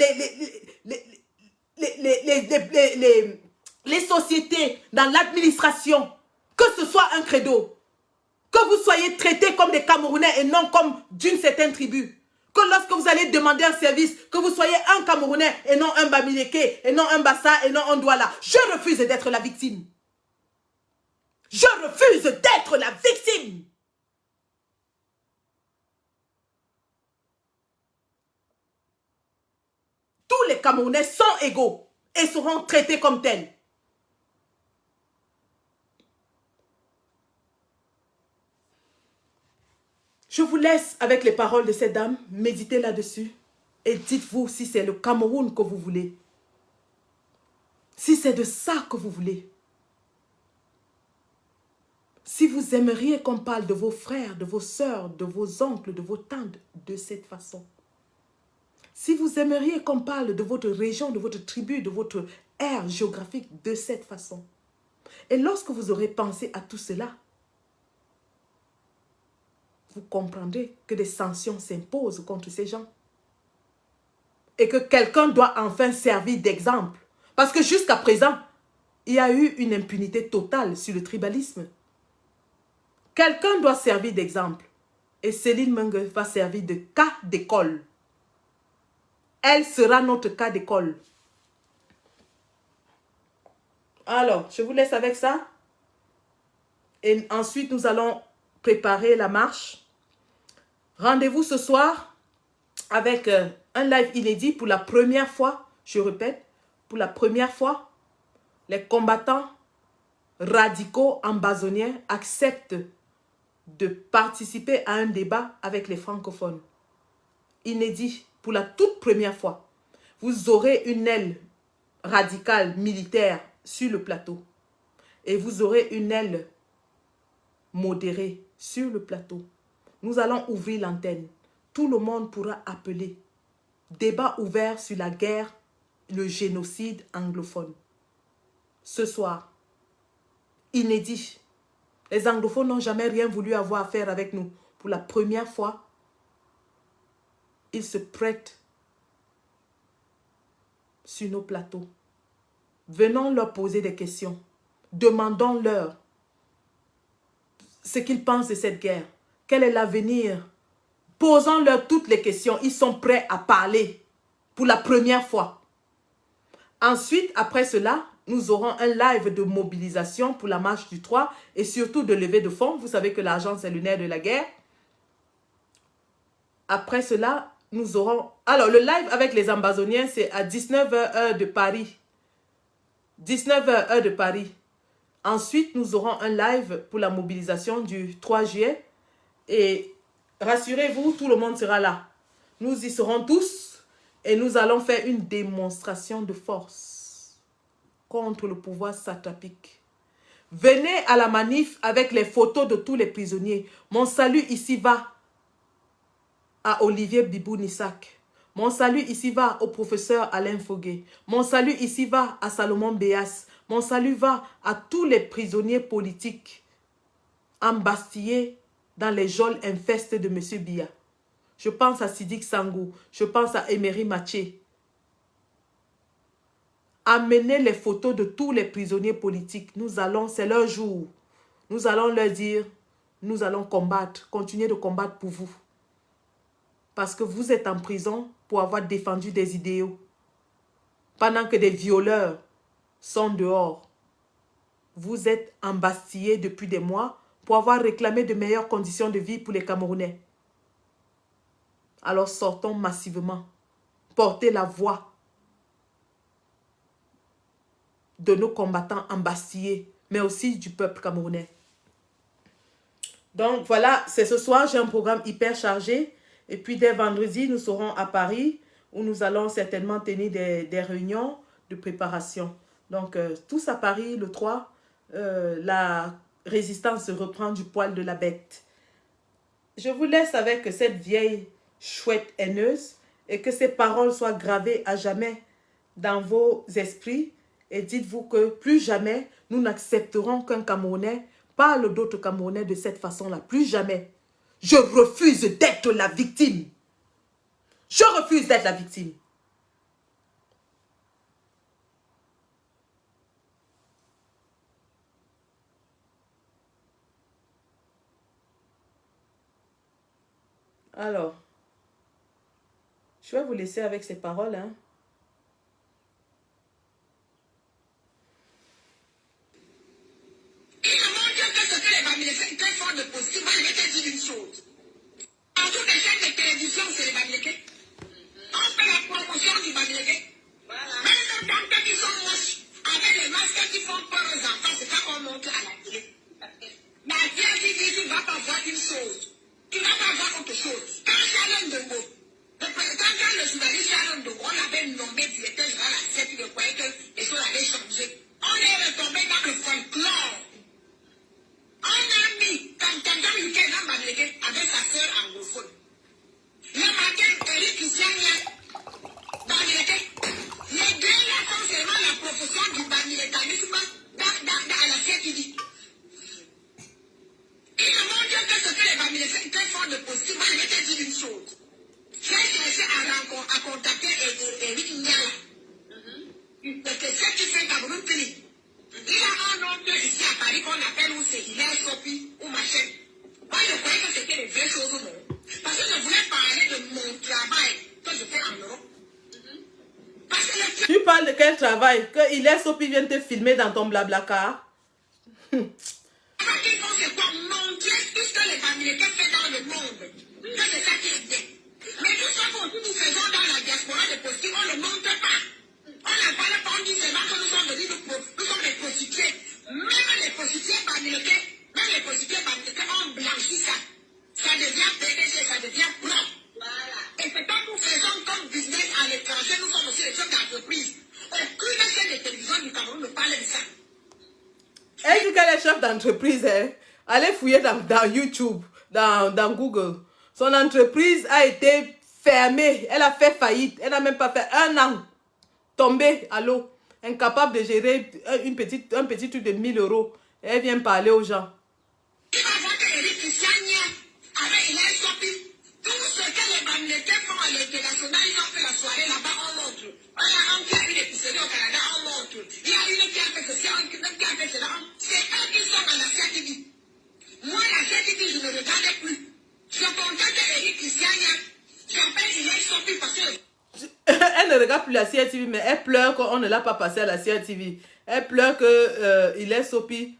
les sociétés, dans l'administration, que ce soit un credo, que vous soyez traités comme des Camerounais et non comme d'une certaine tribu, Que lorsque vous allez demander un service, que vous soyez un Camerounais et non un Bamileke, et non un Bassa, et non un Douala. Je refuse d'être la victime. Je refuse d'être la victime. Tous les Camerounais sont égaux et seront traités comme tels. Je vous laisse avec les paroles de cette dame. Méditez là-dessus. Et dites-vous si c'est le Cameroun que vous voulez. Si c'est de ça que vous voulez. Si vous aimeriez qu'on parle de vos frères, de vos sœurs, de vos oncles, de vos tantes de cette façon. Si vous aimeriez qu'on parle de votre région, de votre tribu, de votre aire géographique de cette façon. Et lorsque vous aurez pensé à tout cela, vous comprendrez que des sanctions s'imposent contre ces gens. Et que quelqu'un doit enfin servir d'exemple. Parce que jusqu'à présent, il y a eu une impunité totale sur le tribalisme. Quelqu'un doit servir d'exemple. Et Céline Mengue va servir de cas d'école. Elle sera notre cas d'école. Alors, je vous laisse avec ça. Et ensuite, nous allons préparer la marche. Rendez-vous ce soir avec un live inédit pour la première fois. Je répète, pour la première fois, les combattants radicaux ambazoniens acceptent de participer à un débat avec les francophones. Inédit, pour la toute première fois. Vous aurez une aile radicale militaire sur le plateau. Et vous aurez une aile modérée sur le plateau. Nous allons ouvrir l'antenne. Tout le monde pourra appeler. Débat ouvert sur la guerre, le génocide anglophone. Ce soir, inédit. Les anglophones n'ont jamais rien voulu avoir à faire avec nous. Pour la première fois, ils se prêtent sur nos plateaux. Venons leur poser des questions. Demandons-leur ce qu'ils pensent de cette guerre. Quel est l'avenir? Posons-leur toutes les questions. Ils sont prêts à parler pour la première fois. Ensuite, après cela, nous aurons un live de mobilisation pour la marche du 3 et surtout de levée de fonds. Vous savez que l'argent, c'est le nerf de la guerre. Après cela, nous aurons... Alors, le live avec les Ambazoniens, c'est à 19h heure de Paris. 19h heure de Paris. Ensuite, nous aurons un live pour la mobilisation du 3 juillet. Et rassurez-vous, tout le monde sera là. Nous y serons tous et nous allons faire une démonstration de force contre le pouvoir satrapique. Venez à la manif avec les photos de tous les prisonniers. Mon salut ici va à Olivier Bibou-Nissak. Mon salut ici va au professeur Alain Foguet. Mon salut ici va à Salomon Béas. Mon salut va à tous les prisonniers politiques embastillés dans les geôles infestes de M. Biya. Je pense à Sidik Sangou. Je pense à Emery Maché. Amenez les photos de tous les prisonniers politiques. Nous allons, c'est leur jour. Nous allons leur dire, nous allons combattre, continuer de combattre pour vous. Parce que vous êtes en prison pour avoir défendu des idéaux. Pendant que des violeurs sont dehors. Vous êtes embastillés depuis des mois pour avoir réclamé de meilleures conditions de vie pour les Camerounais. Alors sortons massivement. Portez la voix de nos combattants embastillés, mais aussi du peuple camerounais. Donc voilà, c'est ce soir, j'ai un programme hyper chargé. Et puis dès vendredi, nous serons à Paris où nous allons certainement tenir des réunions de préparation. Donc tous à Paris le 3, la résistance reprend du poil de la bête. Je vous laisse avec cette vieille chouette haineuse et que ces paroles soient gravées à jamais dans vos esprits. Et dites-vous que plus jamais nous n'accepterons qu'un Camerounais parle d'autres Camerounais de cette façon-là. Plus jamais. Je refuse d'être la victime. Je refuse d'être la victime. Alors, Je vais vous laisser avec ces paroles. Hein. Il me montre que ce que les Bamileke très fort de possible. Moi, je vais te dire une chose. Dans toutes les chaînes de télévision, c'est les Bamileke. On fait la promotion du Bamileke. Voilà. Même quand ils sont moches, avec les masques qui font peur aux enfants, c'est ça qu'on montre à la télé. La Dieu qui dit, tu ne vas pas voir une chose. Tu ne vas pas voir autre chose. Quand Sharon Dongo, quand le journaliste Sharon Dongo, on l'avait nommé directeur général à la CEP, il croyait que les choses allaient changer. On est retombé dans le folklore. On a mis Kantangan Weekend en Bamileke avec sa sœur anglophone. Le matin, Eric Christiania, Bamileke. Les deux là font seulement la profession du bamilékanisme à la CETIV. Il me montre que ce que les Bamileke très fort de possible. Moi, je vais te dire une chose. J'ai cherché à contacter Eric Niala. Parce que ce qui fait Cameroun Télé. Il a un oncle ici à Paris qu'on appelle où c'est Hilaire Sopi ou machin. Moi, je croyais que c'était les vraies choses, non? Parce que je voulais parler de mon travail que je fais en Europe. Parce que le... Tu parles de quel travail? Que Hilaire Sopi vient te filmer dans ton blablacar? Ce qu'ils font, c'est quoi? Montrer tout ce que les Bamileke font dans le monde. Que c'est ça qui est bien. Mais tout ça que nous faisons dans la diaspora de Posti, on ne le montre pas. On n'a pas le temps, on dit seulement que nous sommes venus, nous sommes les prostituées. Même les prostituées Bamileke, on blanchit ça. Ça devient PDG, ça devient propre. Voilà. Et c'est quand nous faisons comme business à l'étranger, nous sommes aussi les chefs d'entreprise. Aucune chaîne de télévision du Cameroun ne parle de ça. Elle dit qu'elle est chef d'entreprise. Hein. Allez fouiller dans YouTube, dans Google. Son entreprise a été fermée. Elle a fait faillite. Elle n'a même pas fait 1 an. Tombée à l'eau. Incapable de gérer un petit truc de 1000 €. Elle vient parler aux gens. Tu vas voir que Eric Christiania, avec Hilaire Sopi, tout ce que les Bamileke font à l'international, ils ont fait la soirée là-bas, on montre. On a un qui a une épicerie au Canada, on montre. Il y a une qui a fait ceci, un qui a fait cela. C'est eux qui sont dans la CTV. Moi, la CTV, je ne regardais plus. Je contacte Eric Christiania. J'appelle Hilaire Sopi parce que... Elle ne regarde plus la CRTV, mais elle pleure qu'on ne l'a pas passé à la CRTV. Elle pleure que Hilaire Sopi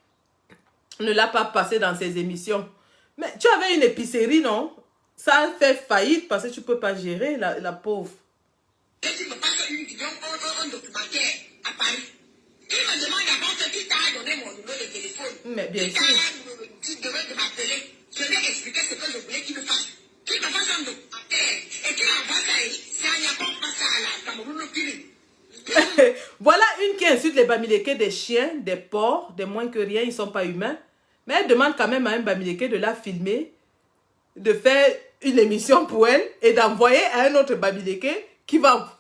ne l'a pas passé dans ses émissions. Mais tu avais une épicerie, non? Ça a fait faillite parce que tu ne peux pas gérer la pauvre. Tu ne peux pas faire une vidéo, un documentaire à Paris. Il me demande d'abord qui t'a donné mon numéro de téléphone. Mais bien sûr. Tu devais m'appeler. Je vais expliquer ce que je voulais qu'il me fasse. Qu'il me fasse un documentaire. Et qu'il envoie ça à Eric. C'est un Japon, pas ça à la Cameroun. Voilà une qui insulte les Bamileke, des chiens, des porcs, des moins que rien, ils ne sont pas humains. Mais elle demande quand même à un Bamileke de la filmer, de faire une émission pour elle et d'envoyer à un autre Bamileke qui va...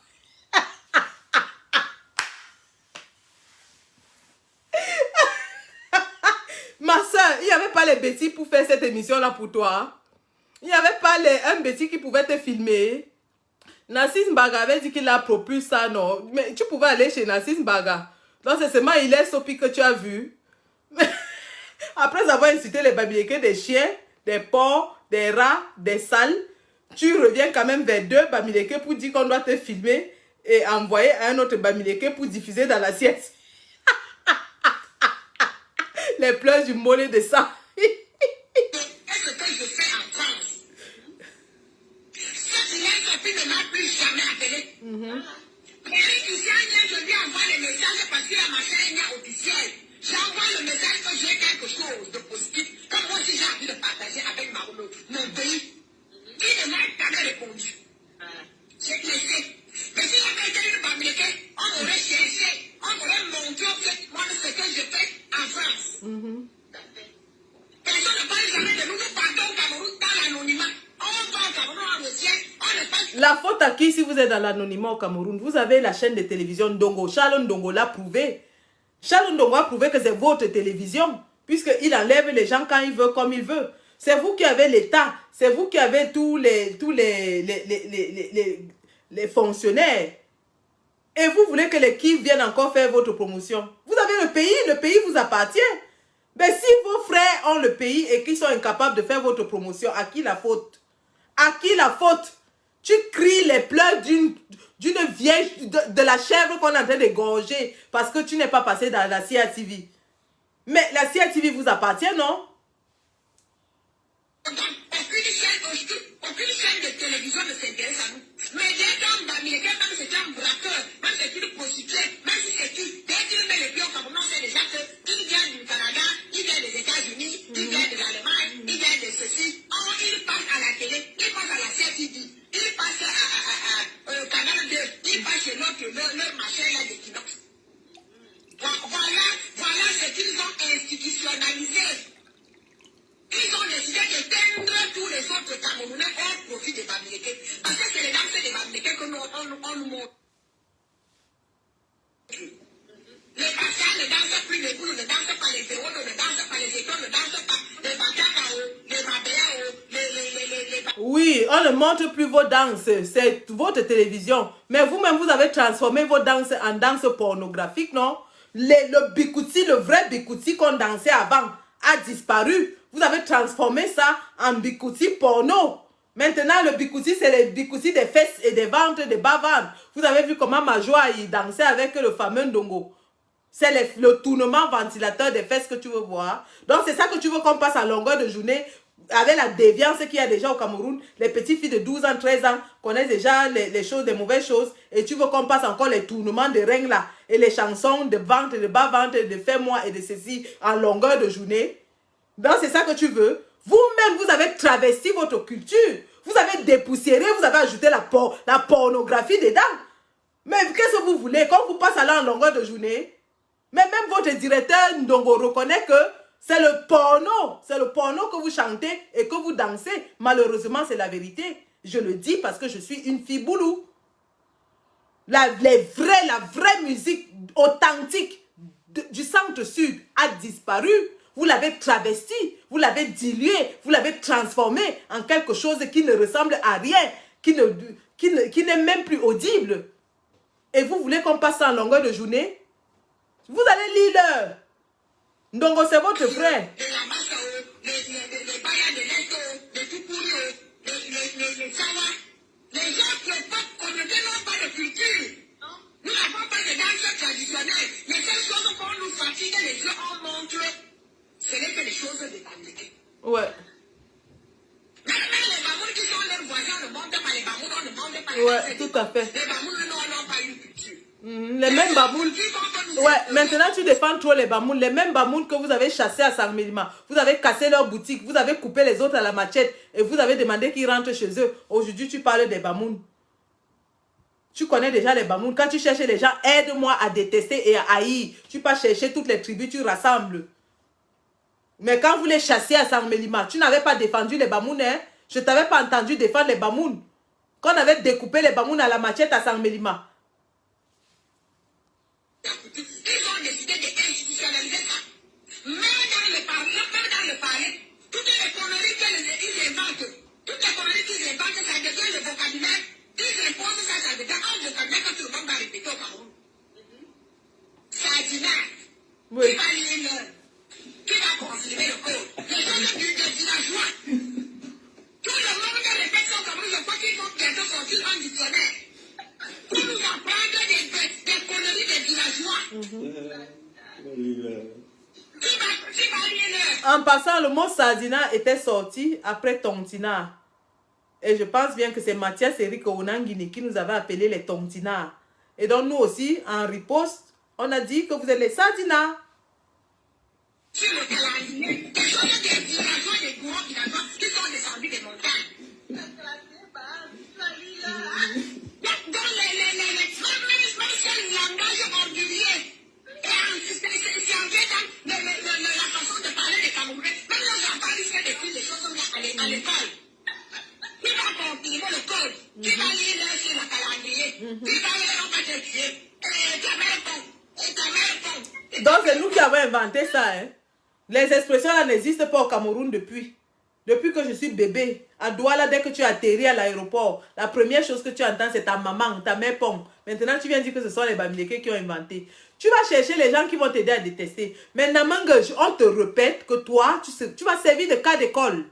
Ma soeur, il n'y avait pas les bêtises pour faire cette émission-là pour toi. Il n'y avait pas un bêtise qui pouvait te filmer. Nassis Mbaga avait dit qu'il a propulsé ça, non. Mais tu pouvais aller chez Nassis Mbaga. Donc c'est seulement Hilaire Sopi que tu as vu. Après avoir incité les Bamileke, des chiens, des porcs, des rats, des salles, tu reviens quand même vers 2 Bamileke pour dire qu'on doit te filmer et envoyer à un autre Bamileke pour diffuser dans l'assiette. Les pleurs du mollet de sang. Qu'est-ce que je fais en France? Cette Hilaire Sopi ne m'a plus jamais appelé. Eric Christiania, je lui envoie les messages parce que la machine est officielle. J'envoie le message que j'ai quelque chose de positif, comme moi aussi j'ai envie de partager avec mon pays. Il ne m'a jamais répondu. J'ai laissé. Mais s'il y avait été une Bamileke, on aurait cherché, on aurait montré moi ce que je fais en France. Personne ne parle jamais de nous, nous partons au Cameroun dans l'anonymat. On va au Cameroun en Russie, on ne parle. La faute à qui si vous êtes dans l'anonymat au Cameroun? Vous avez la chaîne de télévision Ndongo. Charles Ndongo l'a prouvé. Charles Ndongo a prouvé que c'est votre télévision, puisqu'il enlève les gens quand il veut, comme il veut. C'est vous qui avez l'État, c'est vous qui avez tous les fonctionnaires. Et vous voulez que les Kifs viennent encore faire votre promotion. Vous avez le pays vous appartient. Mais si vos frères ont le pays et qu'ils sont incapables de faire votre promotion, à qui la faute? À qui la faute? Tu cries les pleurs d'une vieille, de la chèvre qu'on est en train d'égorger parce que tu n'es pas passé dans la CRTV. Mais la CRTV vous appartient, non? Aucune chaîne de télévision ne s'intéresse à nous. Mais dès qu'un Bamileke, même si c'est un braqueur, même si c'est une prostituée, même si c'est qui, dès qu'il met les pieds au Cameroun, on sait déjà qu'il vient du Canada, il vient des États-Unis, il vient de l'Allemagne, il vient de ceci. Oh, il passe à la télé, il passe à la CRTV, il passe à Canal 2, il passe chez leur machin là de Kinox. Voilà ce qu'ils ont institutionnalisé. Ils ont décidé d'éteindre tous les autres Camerounais au profit des Bamileke. Parce que c'est les danses des Bamileke que on nous montre. Les Bassas ne dansent plus, les boules ne dansent pas, les Férodes ne dansent pas, les Étoiles ne dansent pas, les Bakakao, les Mabéao, Oui, on ne montre plus vos danses, c'est votre télévision. Mais vous-même, vous avez transformé vos danses en danses pornographiques, non? Le bikouti, le vrai bikouti qu'on dansait avant a disparu. Vous avez transformé ça en bikouti porno. Maintenant, le bikouti, c'est le bikouti des fesses et des ventres, des bas-ventres. Vous avez vu comment Majoa il dansait avec le fameux Ndongo. C'est le tournement ventilateur des fesses que tu veux voir. Donc, c'est ça que tu veux qu'on passe à longueur de journée avec la déviance qu'il y a déjà au Cameroun. Les petites filles de 12 ans, 13 ans connaissent déjà les choses, des mauvaises choses. Et tu veux qu'on passe encore les tournements de règles là et les chansons de ventre, de bas-ventre, de fais-moi et de ceci en longueur de journée. Donc, c'est ça que tu veux. Vous-même, vous avez travesti votre culture. Vous avez dépoussiéré, vous avez ajouté la pornographie dedans. Mais qu'est-ce que vous voulez? Quand vous passez là en longueur de journée, mais même votre directeur Ndongo reconnaît que c'est le porno que vous chantez et que vous dansez. Malheureusement, c'est la vérité. Je le dis parce que je suis une fille boulou. La vraie musique authentique du centre-sud a disparu. Vous l'avez travesti, vous l'avez dilué, vous l'avez transformé en quelque chose qui ne ressemble à rien, qui n'est même plus audible. Et vous voulez qu'on passe en longueur de journée? Vous allez lire l'heure. Ndongo, c'est votre frère. Les gens qui ont pas, qu'on ne dénonce pas de culture. Nous n'avons pas de danse traditionnelle. Les seules choses qu'on nous fatigue, les yeux en montre, ce n'est que les choses de Bamileke. Ouais. Même les Bamouns qui sont leurs voisins ne montent pas, les Bamouns on ne monte pas. Ouais, tout à fait. Les Bamouns n'ont pas une culture. Les mêmes Bamouns. Ouais, maintenant tu défends trop les Bamouns. Les mêmes Bamouns que vous avez chassés à Sangmélima. Vous avez cassé leur boutique, vous avez coupé les autres à la machette et vous avez demandé qu'ils rentrent chez eux. Aujourd'hui, tu parles des Bamouns. Tu connais déjà les Bamouns. Quand tu cherches les gens, aide-moi à détester et à haïr. Tu peux chercher toutes les tribus, tu rassembles. Mais quand vous les chassiez à Sangmélima, tu n'avais pas défendu les Bamouns, hein? Je ne t'avais pas entendu défendre les Bamouns. Quand on avait découpé les Bamouns à la machette à Sangmélima. Ils ont décidé d'institutionnaliser ça. Même dans le palais, toutes les conneries qu'ils inventent, ça devient le vocabulaire. Ils imposent ça, ça devient un vocabulaire que tout le monde va répéter au Cameroun. Sadina, Oui. qui va lire l'heure, qui va confirmer le code. Les gens des villageois. Tout le monde répète ça au Cameroun, je crois qu'ils vont bientôt sortir un dictionnaire. Pour nous apprendre des conneries des villageois. Qui va lire l'heure? En passant, le mot Sardina était sorti après Tontina. Et je pense bien que c'est Mathias Eric Onangini qui nous avait appelé les Tontina. Et donc nous aussi, en riposte, on a dit que vous êtes les Sardina. Sur le calendrier, ce sont des villageois, des gros villageois qui sont descendus des montagnes. Dans les langages orduriers. C'est en fait la façon de parler des Camerounais. Même nos enfants risquent d'écrire des choses à l'école. Qui va confirmer le code? Qui va lire sur le calendrier? Qui va lire en fait Donc c'est nous qui avons inventé ça. Hein? Les expressions là n'existent pas au Cameroun depuis. Depuis que je suis bébé, à Douala, dès que tu atterris à l'aéroport, la première chose que tu entends, c'est ta maman, ta mère pong. Maintenant, tu viens dire que ce sont les Bamileke qui ont inventé. Tu vas chercher les gens qui vont t'aider à détester. Mais Namanga, on te répète que toi, tu vas servir de cas d'école.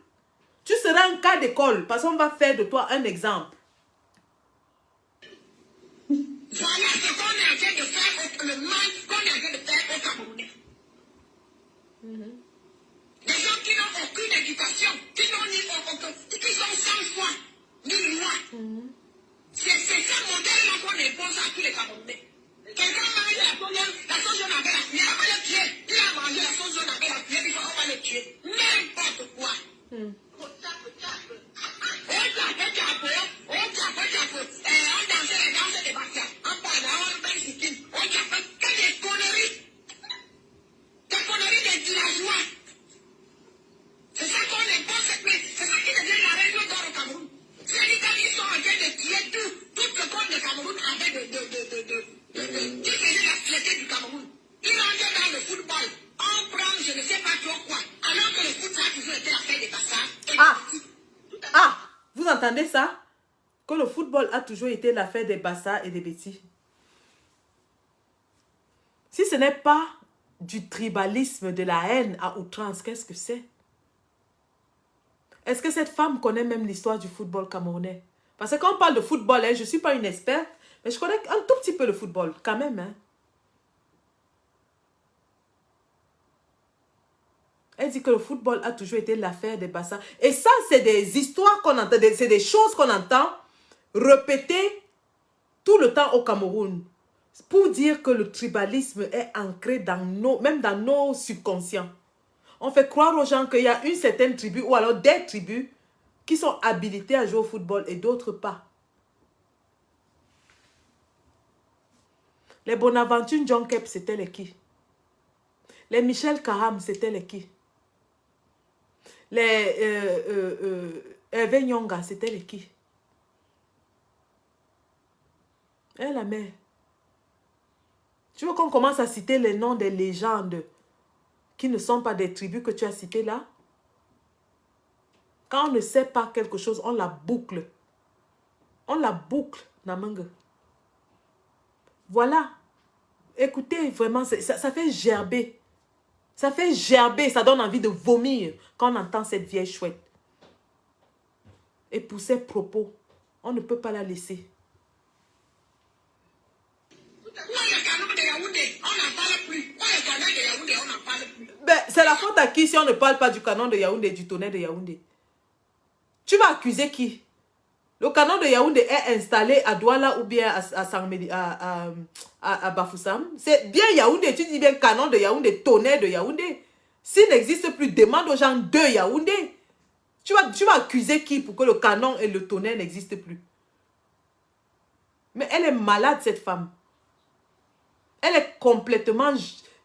Tu seras un cas d'école parce qu'on va faire de toi un exemple. Voilà ce qu'on est en train de faire, le mal qu'on est en train de faire au Camerounais. Des gens qui n'ont aucune éducation, qui n'ont ni qui sont sans foi, ni loi. C'est ce modèle-là qu'on impose à tous les Camerounais. Quelqu'un a mangé la sauce jaune avec la cuillère, on va le tuer. Il a mangé la sauce jaune avec la cuillère, on va le tuer. N'importe quoi. On dansait les danses des bâtards. On parlait, on fait des sikkim. On fait que des conneries. Des conneries des villageois. C'est ça qu'on impose, c'est ça qui devient la règle d'or au Cameroun. C'est-à-dire qu'ils sont en train de tuer tout ce qu'on le Cameroun avait qui faisait la fierté du Cameroun. Ils rentrent dans le football. On prend je ne sais pas trop quoi. Alors que le foot, ça a toujours été l'affaire des bassards. Vous entendez ça? Que le football a toujours été l'affaire des bassards et des bêtis. Si ce n'est pas du tribalisme, de la haine à outrance, qu'est-ce que c'est? Est-ce que cette femme connaît même l'histoire du football camerounais? Parce que quand on parle de football, je ne suis pas une experte, mais je connais un tout petit peu le football, quand même. Hein. Elle dit que le football a toujours été l'affaire des bassards. Et ça, c'est des histoires qu'on entend, c'est des choses qu'on entend répéter tout le temps au Cameroun. Pour dire que le tribalisme est ancré même dans nos subconscients. On fait croire aux gens qu'il y a une certaine tribu ou alors des tribus qui sont habilitées à jouer au football et d'autres pas. Les Bonaventure John Kep, c'était les qui? Les Michel Kaham, c'était les qui? Les Hervé Nyonga, c'était les qui? Eh la mère. Tu veux qu'on commence à citer les noms des légendes qui ne sont pas des tribus que tu as citées là? Quand on ne sait pas quelque chose, on la boucle. On la boucle, Namangue. Voilà. Écoutez, vraiment, ça fait gerber. Ça fait gerber, ça donne envie de vomir quand on entend cette vieille chouette. Et pour ses propos, on ne peut pas la laisser. Ben, c'est la faute à qui si on ne parle pas du canon de Yaoundé, du tonnerre de Yaoundé? Tu vas accuser qui? Le canon de Yaoundé est installé à Douala ou bien à Bafoussam. C'est bien Yaoundé, tu dis bien canon de Yaoundé, tonnerre de Yaoundé. S'il n'existe plus, demande aux gens de Yaoundé. Tu vas accuser qui pour que le canon et le tonnerre n'existent plus? Mais elle est malade, cette femme. Elle est complètement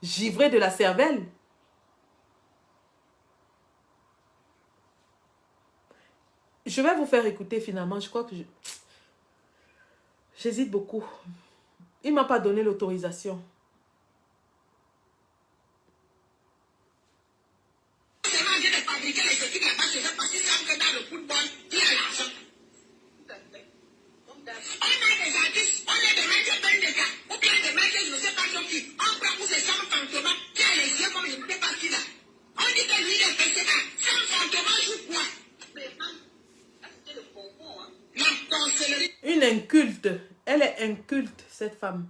givrée de la cervelle. Je vais vous faire écouter finalement. Je crois que j'hésite beaucoup. Il ne m'a pas donné l'autorisation. Une inculte. Elle est inculte, cette femme.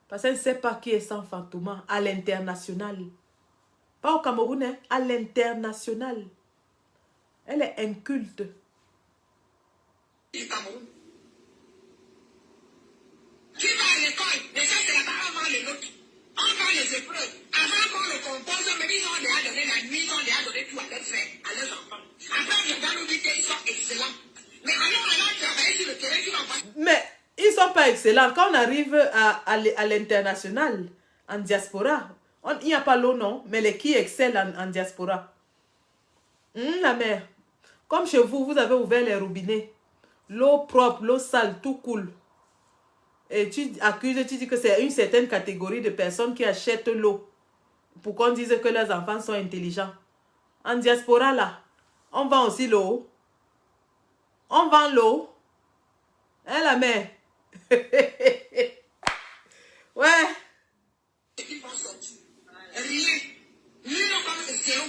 Parce qu'elle ne sait pas qui est Sam Fantouma à l'international. Pas au Cameroun, hein, à l'international. Elle est inculte. Du Cameroun. Tu vas à l'école, déjà c'est la parole avant les autres. On prend les épreuves. Avant qu'on le compose, mais ils ont déjà donné la nuit, ils ont déjà donné tout à leurs frères, à leurs enfants. Après, on vient nous dire qu'ils sont excellents. Mais alors, travailler sur le terrain, tu vas voir. Mais ils ne sont pas excellents. Quand on arrive à l'international, en diaspora, il n'y a pas l'eau, non, mais les qui excellent en diaspora. La mère. Comme chez vous, vous avez ouvert les robinets. L'eau propre, l'eau sale, tout coule. Et tu accuses, tu dis que c'est une certaine catégorie de personnes qui achètent l'eau. Pour qu'on dise que leurs enfants sont intelligents. En diaspora, là, on vend aussi l'eau. On vend l'eau. Hein, la mère? Ouais. Rien. Nul comme zéro.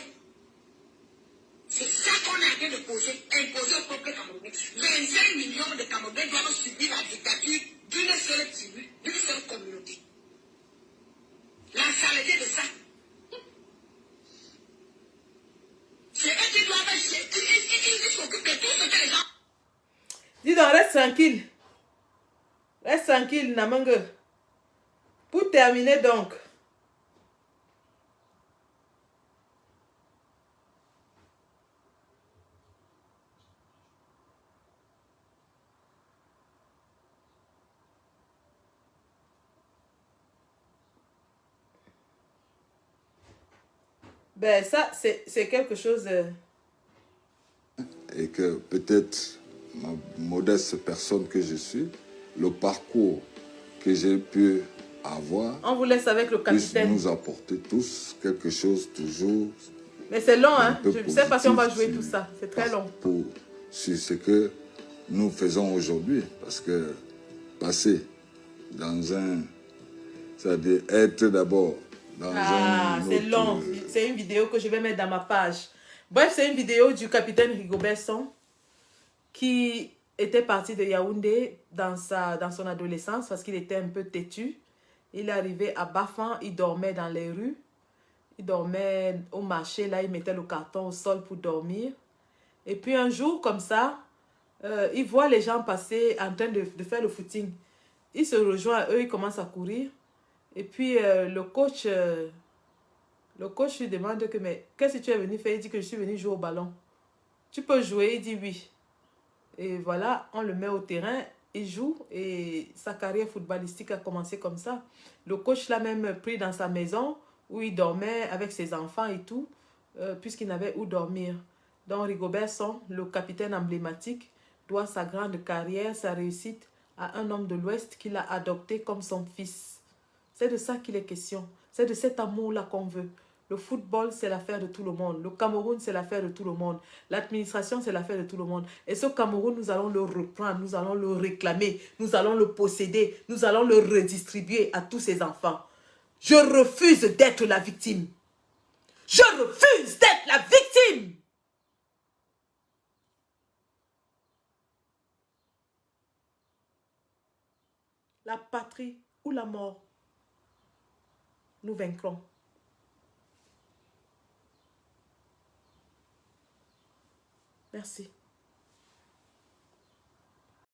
C'est ça qu'on a en train de poser, imposer au peuple camerounais. 25 millions de Camerounais doivent subir la dictature d'une seule tribu, d'une seule communauté. La saleté de ça. C'est eux qui doivent ils s'occupent de tout ce que les gens... Dis donc, reste tranquille. Reste tranquille, Namangue. Pour terminer donc. Ben ça, c'est quelque chose... Et que peut-être ma modeste personne que je suis, le parcours que j'ai pu avoir, On vous laisse avec le puisse capitaine. nous apporter tous quelque chose toujours. Mais c'est long, un hein. peu Je ne sais pas si on va positif jouer tout ça. C'est très long. sur ce que nous faisons aujourd'hui. Parce que passer dans un... C'est-à-dire être d'abord dans un C'est autre- long. C'est une vidéo que je vais mettre dans ma page. Bref, c'est une vidéo du capitaine Rigobert Song qui était parti de Yaoundé dans son adolescence parce qu'il était un peu têtu. Il est arrivé à Bafan, il dormait dans les rues. Il dormait au marché, là, il mettait le carton au sol pour dormir. Et puis un jour, comme ça, il voit les gens passer en train de faire le footing. Il se rejoint à eux, il commence à courir. Et puis le coach lui demande que, mais qu'est-ce que tu es venu faire? Il dit que je suis venu jouer au ballon. Tu peux jouer? Il dit oui. Et voilà, on le met au terrain, il joue et sa carrière footballistique a commencé comme ça. Le coach l'a même pris dans sa maison où il dormait avec ses enfants et tout, puisqu'il n'avait où dormir. Donc Rigobert Song, le capitaine emblématique, doit sa grande carrière, sa réussite à un homme de l'Ouest qu'il a adopté comme son fils. C'est de ça qu'il est question. C'est de cet amour-là qu'on veut. Le football, c'est l'affaire de tout le monde. Le Cameroun, c'est l'affaire de tout le monde. L'administration, c'est l'affaire de tout le monde. Et ce Cameroun, nous allons le reprendre, nous allons le réclamer, nous allons le posséder, nous allons le redistribuer à tous ses enfants. Je refuse d'être la victime. Je refuse d'être la victime. La patrie ou la mort, nous vaincrons. Merci.